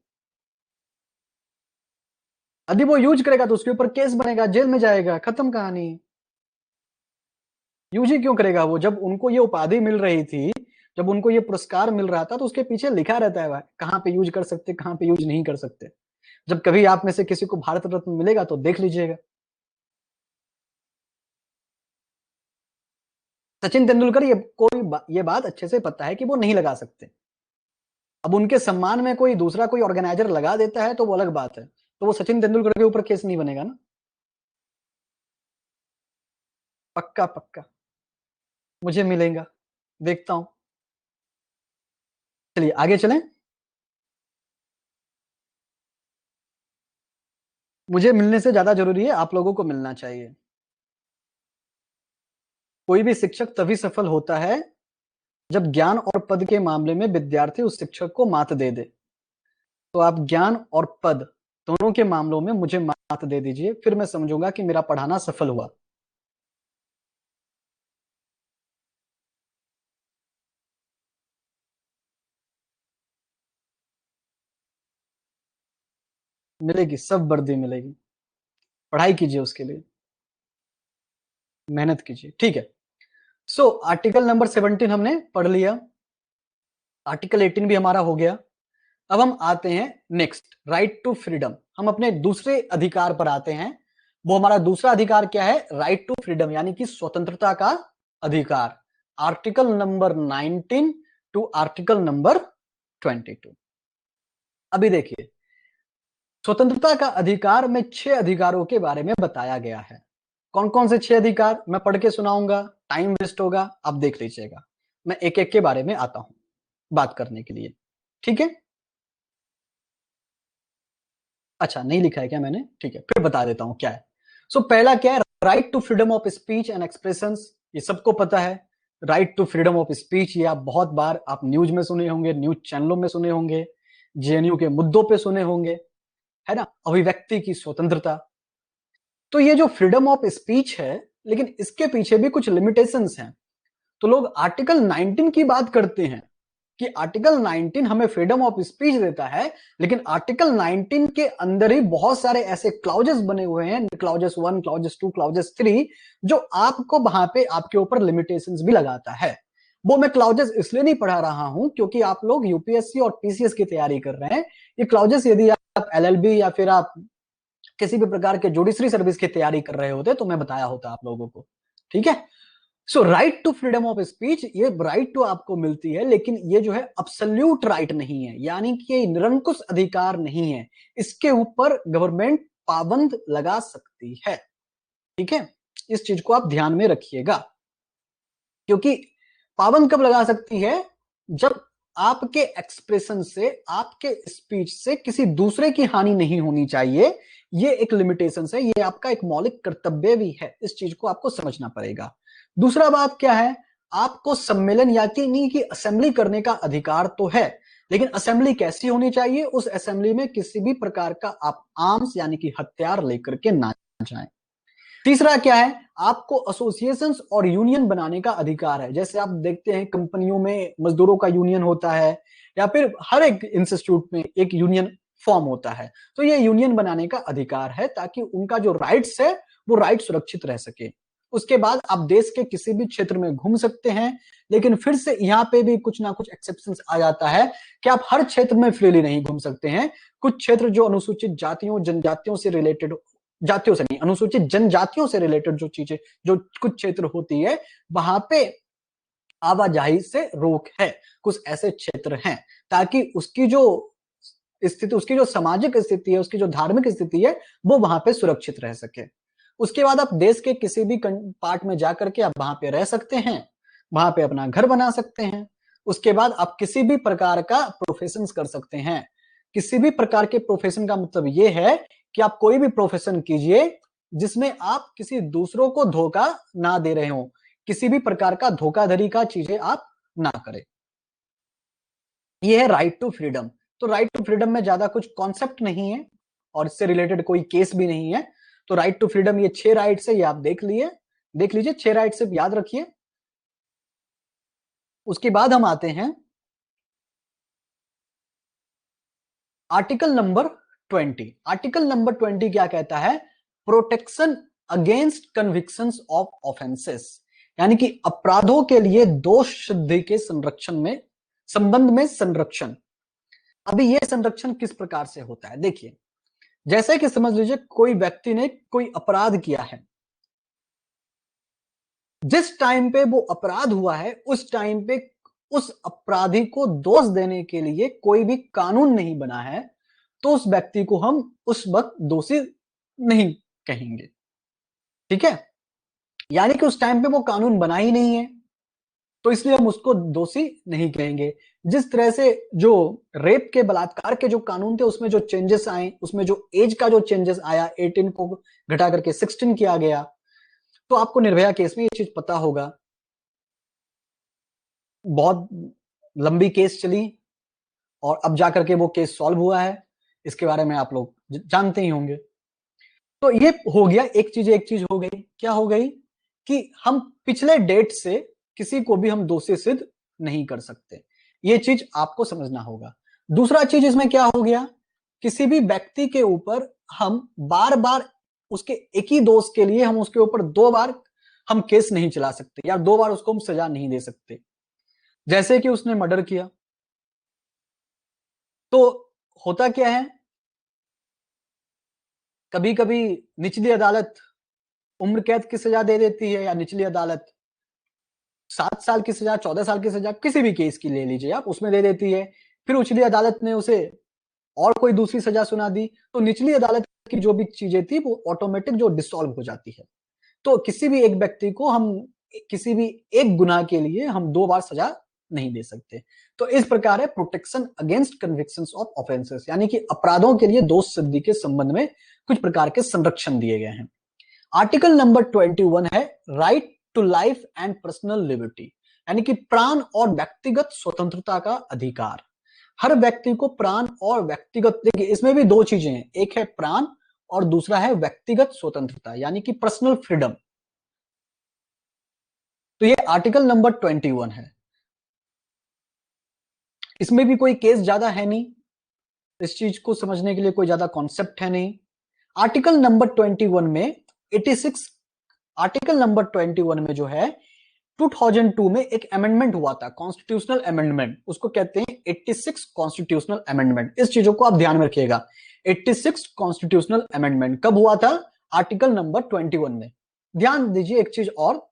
यदि वो यूज करेगा तो उसके ऊपर केस बनेगा, जेल में जाएगा, खत्म कहानी। यूज ही क्यों करेगा वो? जब उनको ये उपाधि मिल रही थी, जब उनको ये पुरस्कार मिल रहा था, तो उसके पीछे लिखा रहता है भाई, कहाँ पे यूज कर सकते, कहाँ पे यूज नहीं कर सकते। जब कभी आप में से किसी को भारत रत्न मिलेगा तो देख लीजिएगा। सचिन तेंदुलकर ये बात अच्छे से पता है कि वो नहीं लगा सकते। अब उनके सम्मान में कोई दूसरा कोई ऑर्गेनाइजर लगा देता है तो वो अलग बात है, तो वो सचिन तेंदुलकर के ऊपर केस नहीं बनेगा ना। पक्का पक्का। मुझे मिलेगा, देखता हूं। चलिए आगे चलें। मुझे मिलने से ज्यादा जरूरी है आप लोगों को मिलना चाहिए। कोई भी शिक्षक तभी सफल होता है जब ज्ञान और पद के मामले में विद्यार्थी उस शिक्षक को मात दे दे। तो आप ज्ञान और पद दोनों के मामलों में मुझे मात दे दीजिए, फिर मैं समझूंगा कि मेरा पढ़ाना सफल हुआ। मिलेगी, सब वर्दी मिलेगी। पढ़ाई कीजिए उसके लिए, मेहनत कीजिए। ठीक है। सो आर्टिकल नंबर 17 हमने पढ़ लिया, आर्टिकल 18 भी हमारा हो गया। अब हम आते हैं नेक्स्ट, राइट टू फ्रीडम। हम अपने दूसरे अधिकार पर आते हैं। वो हमारा दूसरा अधिकार क्या है? राइट टू फ्रीडम, यानी कि स्वतंत्रता का अधिकार। Article number 19 to article number 22। अभी देखिए, स्वतंत्रता का अधिकार में 6 अधिकारों के बारे में बताया गया है। कौन कौन से 6 अधिकार? मैं पढ़ के सुनाऊंगा, टाइम वेस्ट होगा, आप देख लीजिएगा। मैं एक एक के बारे में आता हूं बात करने के लिए। ठीक है? अच्छा, नहीं लिखा है क्या मैंने? ठीक है, फिर बता देता हूं क्या है। पहला क्या है, right to freedom of speech and expression. ये सबको पता है, right to freedom of speech. ये आप बहुत बार आप न्यूज में सुने होंगे, न्यूज चैनलों में सुने होंगे, जेएनयू के मुद्दों पे सुने होंगे, है ना। अभिव्यक्ति की स्वतंत्रता। तो ये जो फ्रीडम ऑफ स्पीच है, लेकिन इसके पीछे भी कुछ लिमिटेशंस हैं। तो लोग आर्टिकल 19 की बात करते हैं कि आर्टिकल 19 हमें फ्रीडम ऑफ स्पीच देता है, लेकिन आर्टिकल 19 के अंदर ही बहुत सारे ऐसे क्लाउजेस बने हुए हैं, क्लाउजेस 1, क्लाउजेस 2, क्लाउजेस 3, जो आपको वहां पे आपके ऊपर लिमिटेशंस भी लगाता है। वो मैं क्लाउजेस इसलिए नहीं पढ़ा रहा हूं क्योंकि आप लोग यूपीएससी और पीसीएस की तैयारी कर रहे हैं। ये क्लाउजेस यदि आप एलएलबी या फिर आप किसी भी प्रकार के जुडिशरी सर्विस की तैयारी कर रहे होते तो मैं बताया होता आप लोगों को, ठीक है। Right to freedom of speech, ये राइट टू आपको मिलती है, लेकिन ये जो है अब्सोल्यूट राइट नहीं है, यानी कि ये निरंकुश अधिकार नहीं है। इसके ऊपर गवर्नमेंट पाबंद लगा सकती है, ठीक है। इस चीज को आप ध्यान में रखिएगा, क्योंकि पाबंद कब लगा सकती है, जब आपके एक्सप्रेशन से, आपके स्पीच से किसी दूसरे की हानि नहीं होनी चाहिए। ये एक लिमिटेशन है, ये आपका एक मौलिक कर्तव्य भी है। इस चीज को आपको समझना पड़ेगा। दूसरा बात क्या है, आपको सम्मेलन यानी कि असेंबली करने का अधिकार तो है, लेकिन असेंबली कैसी होनी चाहिए, उस असेंबली में किसी भी प्रकार का आप आर्म्स यानी कि हथियार लेकर के ना जाएं। तीसरा क्या है, आपको एसोसिएशंस और यूनियन बनाने का अधिकार है। जैसे आप देखते हैं कंपनियों में मजदूरों का यूनियन होता है, या फिर हर एक इंस्टीट्यूट में एक यूनियन फॉर्म होता है। तो ये यूनियन बनाने का अधिकार है, ताकि उनका जो राइट्स है वो राइट सुरक्षित रह सके। उसके बाद आप देश के किसी भी क्षेत्र में घूम सकते हैं, लेकिन फिर से यहाँ पे भी कुछ ना कुछ एक्सेप्शंस आ जाता है कि आप हर क्षेत्र में फ्रीली नहीं घूम सकते हैं। कुछ क्षेत्र जो अनुसूचित जातियों जनजातियों से रिलेटेड, जातियों से नहीं, अनुसूचित जनजातियों से रिलेटेड जो चीजें, जो कुछ क्षेत्र होती है, वहां पे आवाजाही से रोक है। कुछ ऐसे क्षेत्र हैं, ताकि उसकी जो स्थिति, उसकी जो सामाजिक स्थिति है, उसकी जो धार्मिक स्थिति है, वो वहां पे सुरक्षित रह सके। उसके बाद आप देश के किसी भी पार्ट में जाकर के आप वहां पे रह सकते हैं, वहां पे अपना घर बना सकते हैं। उसके बाद आप किसी भी प्रकार का प्रोफेशन कर सकते हैं। किसी भी प्रकार के प्रोफेशन का मतलब ये है कि आप कोई भी प्रोफेशन कीजिए जिसमें आप किसी दूसरों को धोखा ना दे रहे हो, किसी भी प्रकार का धोखाधड़ी का चीजें आप ना करें। ये है राइट टू फ्रीडम। तो राइट टू फ्रीडम में ज्यादा कुछ कॉन्सेप्ट नहीं है, और इससे रिलेटेड कोई केस भी नहीं है। तो राइट टू फ्रीडम, ये 6 राइट्स है, ये आप देख लीजिए 6 राइट्स से याद रखिए। उसके बाद हम आते हैं आर्टिकल नंबर 20। आर्टिकल नंबर 20 क्या कहता है, protection against convictions of offences, यानी कि अपराधों के लिए दोष सिद्धि के संरक्षण में, संबंध में संरक्षण। अभी यह संरक्षण किस प्रकार से होता है, देखिए। जैसे कि समझ लीजिए कोई व्यक्ति ने कोई अपराध किया है, जिस टाइम पे वो अपराध हुआ है उस टाइम पे उस अपराधी को दोष देने के लिए कोई भी कानून नहीं बना है, तो उस व्यक्ति को हम उस वक्त दोषी नहीं कहेंगे, ठीक है। यानी कि उस टाइम पे वो कानून बना ही नहीं है, तो इसलिए हम उसको दोषी नहीं कहेंगे। जिस तरह से जो रेप के, बलात्कार के जो कानून थे, उसमें जो चेंजेस आए, उसमें जो एज का जो चेंजेस आया, 18 को घटा करके 16 किया गया। तो आपको निर्भया केस में ये चीज पता होगा, बहुत लंबी केस चली और अब जाकर के वो केस सॉल्व हुआ है। इसके बारे में आप लोग जानते ही होंगे। तो ये हो गया एक चीज हो गई, क्या हो गई, कि हम पिछले डेट से किसी को भी हम दोषी सिद्ध नहीं कर सकते। ये चीज आपको समझना होगा। दूसरा चीज इसमें क्या हो गया, किसी भी व्यक्ति के ऊपर हम बार बार उसके एक ही दोष के लिए हम उसके ऊपर 2 बार हम केस नहीं चला सकते, या 2 बार उसको हम सजा नहीं दे सकते। जैसे कि उसने मर्डर किया, तो होता क्या है, कभी कभी निचली अदालत उम्र कैद की सजा दे देती है, या निचली अदालत 7 साल की सजा, 14 साल की सजा, किसी भी केस की ले लीजिए आप, उसमें दे देती है। फिर उचली अदालत ने उसे और कोई दूसरी सजा सुना दी, तो निचली अदालत की जो भी चीजें थी वो ऑटोमेटिक जो डिसॉल्व हो जाती है। तो किसी भी एक व्यक्ति को हम किसी भी एक गुनाह के लिए हम 2 बार सजा नहीं दे सकते। तो इस प्रकार है protection against convictions of offences, यानी कि अपराधों के लिए दोष सिद्धि के संबंध में कुछ प्रकार के संरक्षण दिए गए हैं। आर्टिकल नंबर 21 है right to life and personal liberty, यानी कि प्राण और व्यक्तिगत स्वतंत्रता का अधिकार। हर व्यक्ति को प्राण और व्यक्तिगत, देखिए इसमें भी दो चीजें हैं, एक है प्राण और दूसरा है व्यक्तिगत स्वतंत्रता यानी कि पर्सनल फ्रीडम। तो ये आर्टिकल नंबर 21 है। इसमें भी कोई केस ज्यादा है नहीं, इस चीज को समझने के लिए कोई ज्यादा कॉन्सेप्ट है नहीं। आर्टिकल नंबर 21 में 86, आर्टिकल नंबर 21 में जो है 2002 में एक अमेंडमेंट हुआ था, कॉन्स्टिट्यूशनल अमेंडमेंट, उसको कहते हैं 86 कॉन्स्टिट्यूशनल अमेंडमेंट। इस चीजों को आप ध्यान में रखिएगा, 86 कॉन्स्टिट्यूशनल अमेंडमेंट कब हुआ था? आर्टिकल नंबर 21 में। ध्यान दीजिए एक चीज और,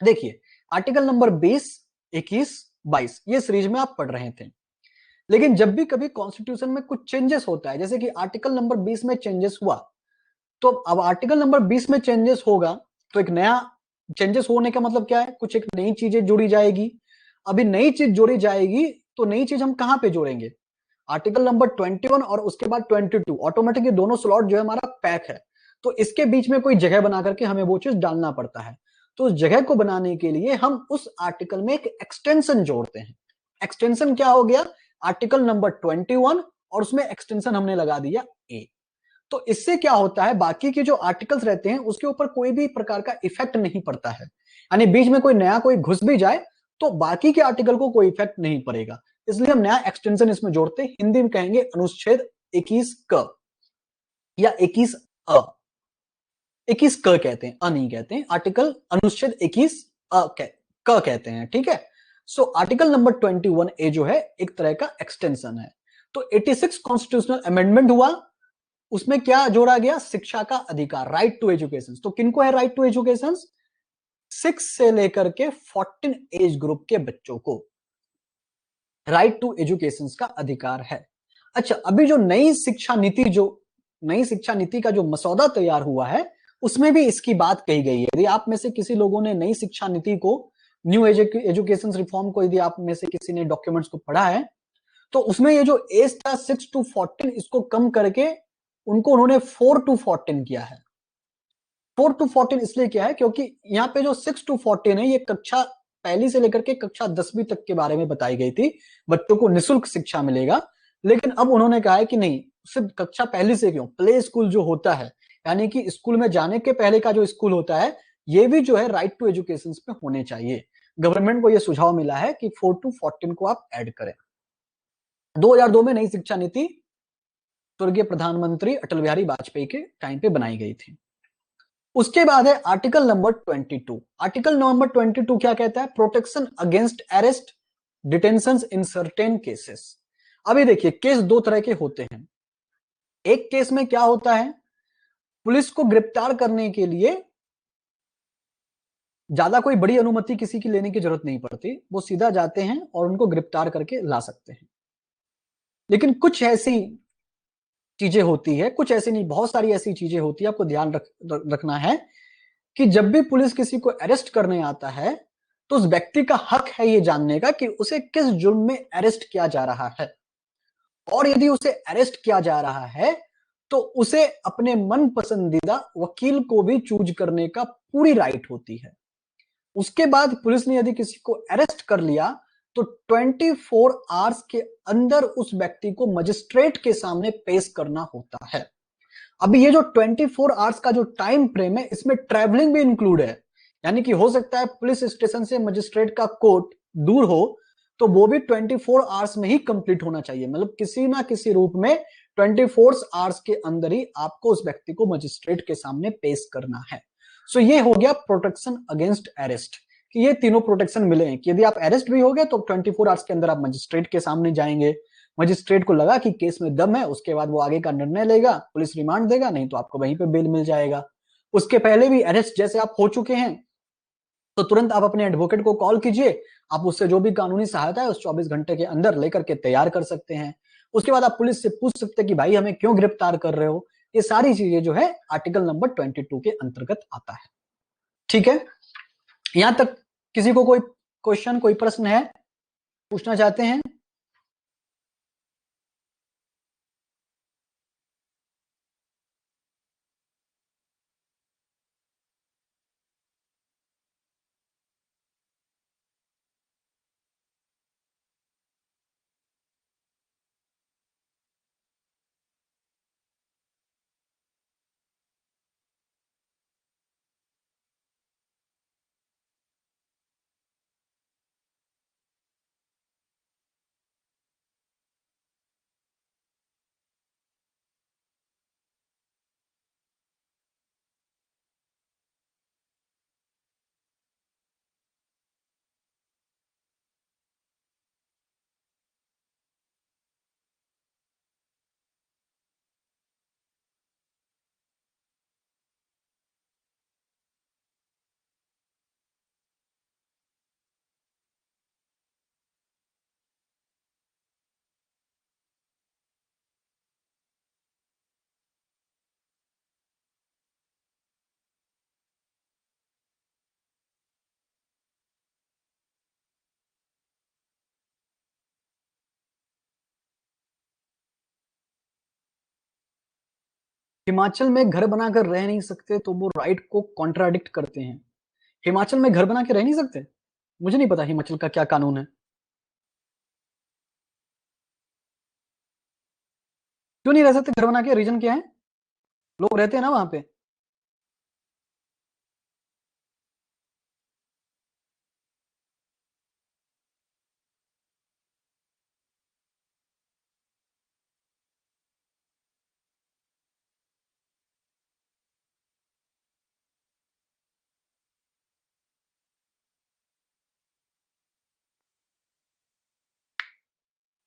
देखिए आर्टिकल नंबर 20, 21, 22 ये सीरीज में आप पढ़ रहे थे, लेकिन जब भी कभी कॉन्स्टिट्यूशन में कुछ चेंजेस होता है, जैसे कि आर्टिकल नंबर 20 में चेंजेस हुआ, तो अब आर्टिकल नंबर 20 में चेंजेस होगा तो एक नया चेंजेस होने का मतलब क्या है? कुछ एक नई चीजें जोड़ी जाएगी। अभी नई चीज जोड़ी जाएगी तो नई चीज हम कहां पे जोड़ेंगे? आर्टिकल नंबर 21 और उसके बाद 22, ऑटोमेटिकली दोनों स्लॉट जो है हमारा पैक है, तो इसके बीच में कोई जगह बना करके हमें वो चीज डालना पड़ता है। तो उस जगह को बनाने के लिए हम उस आर्टिकल में एक एक्सटेंशन जोड़ते हैं। एक्सटेंशन क्या हो गया? आर्टिकल नंबर 21 और उसमें एक्सटेंशन हमने लगा दिया ए। तो इससे क्या होता है, बाकी के जो आर्टिकल्स रहते हैं उसके ऊपर कोई भी प्रकार का इफेक्ट नहीं पड़ता है, यानी बीच में कोई नया कोई घुस भी जाए तो बाकी के आर्टिकल को कोई इफेक्ट नहीं पड़ेगा, इसलिए हम नया एक्सटेंशन इसमें जोड़ते हैं। हिंदी में कहेंगे अनुच्छेद 21 क या 21 अ, 21 क कहते हैं, अ नहीं कहते हैं, आर्टिकल अनुच्छेद 21 क कहते हैं, ठीक है। सो आर्टिकल नंबर 21 ए जो है एक तरह का एक्सटेंशन है। तो 86 कॉन्स्टिट्यूशनल अमेंडमेंट हुआ, उसमें क्या जोड़ा गया? शिक्षा का अधिकार, राइट टू एजुकेशन। तो किनको है राइट टू एजुकेशन? 6 से लेकर के 14 एज ग्रुप के बच्चों को राइट टू एजुकेशन का अधिकार है। अच्छा, अभी जो नई शिक्षा नीति का जो मसौदा तैयार हुआ है उसमें भी इसकी बात कही गई है। यदि आप में से किसी लोगों ने नई शिक्षा नीति को, न्यू एजुकेशन रिफॉर्म को, यदि आप में से किसी ने डॉक्यूमेंट्स को पढ़ा है तो उसमें ये जो एज था 6 to 14 इसको कम करके उनको उन्होंने 4 to 14 किया है। 4 to 14 इसलिए किया है क्योंकि यहाँ पे जो 6 to 14 है ये कक्षा पहली से लेकर के कक्षा 10वीं तक के बारे में बताई गई थी, बच्चों को निःशुल्क शिक्षा मिलेगा। लेकिन अब उन्होंने कहा है कि नहीं, सिर्फ कक्षा पहली से क्यों, प्ले स्कूल जो होता है, यानी कि स्कूल में जाने के पहले का जो स्कूल होता है, ये भी जो है राइट टू एजुकेशन पे होने चाहिए। गवर्नमेंट को यह सुझाव मिला है कि 4 to 14 को आप ऐड करें। 2002 में नई शिक्षा नीति स्वर्गीय प्रधानमंत्री अटल बिहारी वाजपेयी के टाइम पे बनाई गई थी। उसके बाद है आर्टिकल नंबर 22। आर्टिकल नंबर 22 क्या कहता है? Protection against arrest detention in certain cases. अभी देखिए केस दो तरह के होते हैं। एक केस में क्या होता है, पुलिस को गिरफ्तार करने के लिए ज्यादा कोई बड़ी अनुमति किसी की लेने की जरूरत नहीं पड़ती, वो सीधा जाते हैं और उनको गिरफ्तार करके ला सकते हैं। लेकिन कुछ ऐसी चीजें होती है, कुछ ऐसी नहीं, बहुत सारी ऐसी चीजें होती है, आपको ध्यान रखना है कि जब भी पुलिस किसी को अरेस्ट करने आता है तो उस व्यक्ति का हक है ये जानने का कि उसे किस जुर्म में अरेस्ट किया जा रहा है, और यदि उसे अरेस्ट किया जा रहा है तो उसे अपने मन पसंदीदा वकील को भी चूज करने का पूरी राइट होती है। उसके बाद पुलिस ने यदि किसी को अरेस्ट कर लिया तो 24 आवर्स के अंदर उस व्यक्ति को मजिस्ट्रेट के सामने पेश करना होता है। अभी ये जो 24 आवर्स का जो टाइम फ्रेम है इसमें ट्रैवलिंग भी इंक्लूड है, यानी कि हो सकता है पुलिस स्टेशन से मजिस्ट्रेट का कोर्ट दूर हो तो वो भी 24 आवर्स में ही कंप्लीट होना चाहिए, मतलब किसी ना किसी रूप में 24 आवर्स के अंदर ही आपको उस व्यक्ति को मजिस्ट्रेट के सामने पेश करना है। सो ये हो गया प्रोटेक्शन अगेंस्ट अरेस्ट, कि ये तीनों प्रोटेक्शन मिले हैं कि यदि आप अरेस्ट भी हो गए तो 24 आवर्स के अंदर आप मजिस्ट्रेट के सामने जाएंगे, मजिस्ट्रेट को लगा कि केस में दम है, उसके बाद वो आगे का निर्णय लेगा, पुलिस रिमांड देगा, नहीं तो आपको वहीं पे बेल मिल जाएगा। उसके पहले भी अरेस्ट जैसे आप हो चुके हैं तो तुरंत आप अपने एडवोकेट को कॉल कीजिए, आप उससे जो भी कानूनी सहायता है उस 24 घंटे के अंदर लेकर के तैयार कर सकते हैं। उसके बाद आप पुलिस से पूछ सकते हैं कि भाई हमें क्यों गिरफ्तार कर रहे हो। ये सारी चीजें जो है आर्टिकल नंबर 22 के अंतर्गत आता है। ठीक है, यहां तक किसी को कोई क्वेश्चन, कोई प्रश्न है? पूछना चाहते हैं? हिमाचल में घर बनाकर रह नहीं सकते तो वो राइट को कॉन्ट्राडिक्ट करते हैं। हिमाचल में घर बना के रह नहीं सकते? मुझे नहीं पता हिमाचल का क्या कानून है। क्यों नहीं रह सकते घर बना के? रीजन क्या है? लोग रहते हैं ना वहां पे।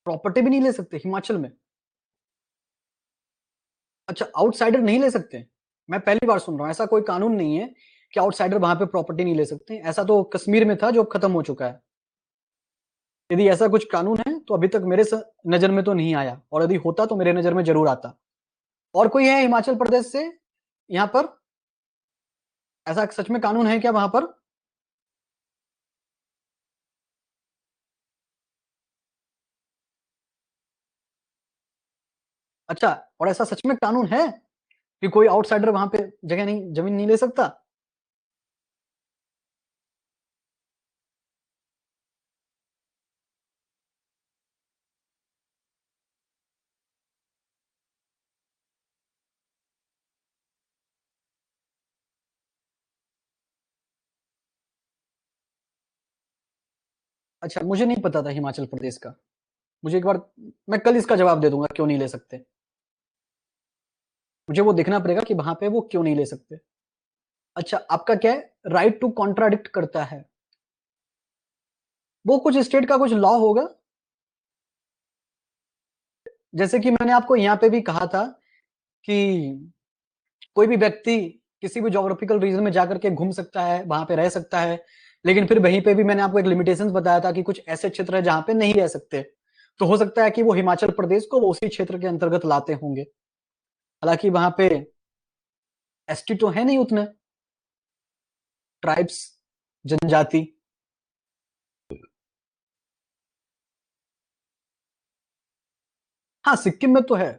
प्रॉपर्टी भी नहीं ले सकते हिमाचल में? अच्छा, आउटसाइडर नहीं ले सकते? मैं पहली बार सुन रहा हूँ, ऐसा कोई कानून नहीं है कि आउटसाइडर वहां पे प्रॉपर्टी नहीं ले सकते। ऐसा तो कश्मीर में था जो अब खत्म हो चुका है। यदि ऐसा कुछ कानून है तो अभी तक मेरे नजर में तो नहीं आया, और यदि होता तो मेरे नजर में जरूर आता। और कोई है हिमाचल प्रदेश से यहाँ पर? ऐसा सच में कानून है क्या वहां पर? अच्छा, और ऐसा सच में कानून है कि कोई आउटसाइडर वहां पे जगह नहीं, जमीन नहीं ले सकता? अच्छा, मुझे नहीं पता था हिमाचल प्रदेश का। मुझे एक बार, मैं कल इसका जवाब दे दूंगा क्यों नहीं ले सकते। मुझे वो देखना पड़ेगा कि वहां पे वो क्यों नहीं ले सकते। अच्छा, आपका क्या है, राइट टू कॉन्ट्राडिक्ट करता है? वो कुछ स्टेट का कुछ लॉ होगा। जैसे कि मैंने आपको यहाँ पे भी कहा था कि कोई भी व्यक्ति किसी भी ज्योग्राफिकल रीजन में जाकर के घूम सकता है, वहां पे रह सकता है, लेकिन फिर वहीं पे भी मैंने आपको एक लिमिटेशंस बताया था कि कुछ ऐसे क्षेत्र है जहां पे नहीं रह सकते। तो हो सकता है कि वो हिमाचल प्रदेश को वो उसी क्षेत्र के अंतर्गत लाते होंगे। हालांकि वहां पे एसटी तो है नहीं उतने, ट्राइब्स, जनजाति। हाँ, सिक्किम में तो है,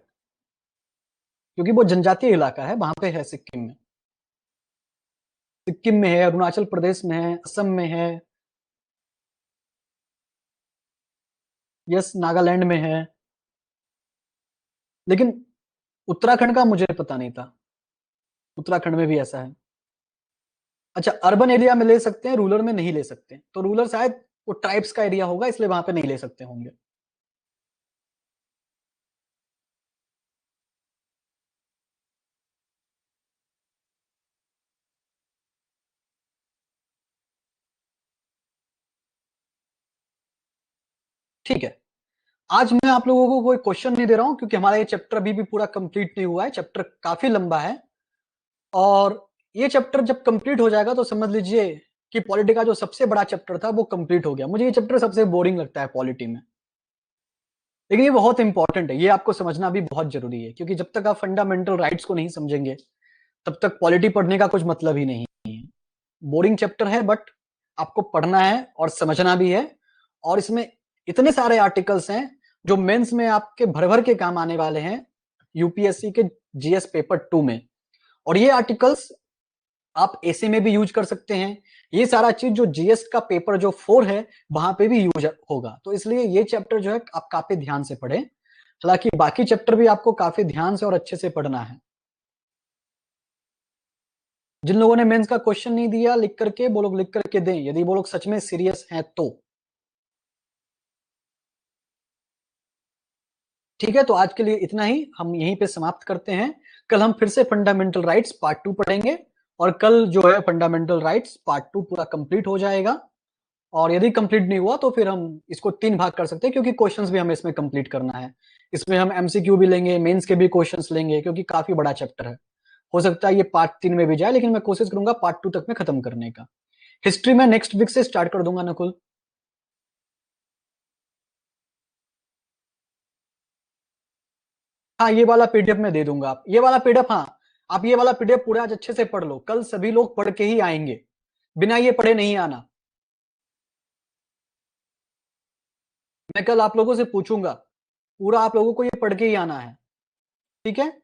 क्योंकि वो जनजातीय इलाका है, वहां पे है सिक्किम में। सिक्किम में है, अरुणाचल प्रदेश में है, असम में है, यस, नागालैंड में है। लेकिन उत्तराखंड का मुझे पता नहीं था, उत्तराखंड में भी ऐसा है। अच्छा, अर्बन एरिया में ले सकते हैं, रूरल में नहीं ले सकते, तो रूरल शायद वो ट्राइब्स का एरिया होगा, इसलिए वहां पे नहीं ले सकते होंगे। ठीक है, आज मैं आप लोगों को कोई क्वेश्चन नहीं दे रहा हूं, क्योंकि हमारा ये चैप्टर अभी भी पूरा कंप्लीट नहीं हुआ है, चैप्टर काफी लंबा है। और ये चैप्टर जब कंप्लीट हो जाएगा तो समझ लीजिए कि पॉलिटी का जो सबसे बड़ा चैप्टर था वो कंप्लीट हो गया। मुझे ये चैप्टर सबसे बोरिंग लगता है पॉलिटी में, लेकिन ये बहुत इंपॉर्टेंट है, ये आपको समझना भी बहुत जरूरी है, क्योंकि जब तक आप फंडामेंटल राइट्स को नहीं समझेंगे तब तक पॉलिटी पढ़ने का कुछ मतलब ही नहीं है। बोरिंग चैप्टर है, बट आपको पढ़ना है और समझना भी है। और इसमें इतने सारे आर्टिकल्स हैं जो मेंस में आपके भर भर के काम आने वाले हैं यूपीएससी के जीएस पेपर 2 में। और ये आर्टिकल्स आप एसे में भी यूज कर सकते हैं। ये सारा चीज जो जीएस का पेपर जो 4 है वहां पे भी यूज होगा। तो इसलिए ये चैप्टर जो है आप काफी ध्यान से पढ़ें। हालांकि बाकी चैप्टर भी आपको काफी ध्यान से और अच्छे से पढ़ना है। जिन लोगों ने मेंस का क्वेश्चन नहीं दिया लिख करके, वो लोग लिख करके दें, यदि वो लोग सच में सीरियस हैं तो। ठीक है, तो आज के लिए इतना ही, हम यहीं पे समाप्त करते हैं। कल हम फिर से फंडामेंटल राइट्स पार्ट 2 पढ़ेंगे, और कल जो है फंडामेंटल राइट्स पार्ट 2 पूरा कंप्लीट हो जाएगा। और यदि कंप्लीट नहीं हुआ तो फिर हम इसको 3 भाग कर सकते हैं, क्योंकि क्वेश्चंस भी हमें इसमें कंप्लीट करना है। इसमें हम एमसीक्यू भी लेंगे, मेंस के भी क्वेश्चंस लेंगे, क्योंकि काफी बड़ा चैप्टर है। हो सकता है ये पार्ट 3 में भी जाए, लेकिन मैं कोशिश करूंगा पार्ट 2 तक में खत्म करने का। हिस्ट्री में नेक्स्ट वीक से स्टार्ट कर दूंगा नकुल। हाँ, ये वाला पीडीएफ मैं दे दूंगा। आप ये वाला पीडीएफ, हाँ, आप ये वाला पीडीएफ पूरा आज अच्छे से पढ़ लो। कल सभी लोग पढ़ के ही आएंगे, बिना ये पढ़े नहीं आना। मैं कल आप लोगों से पूछूंगा, पूरा आप लोगों को ये पढ़ के ही आना है। ठीक है।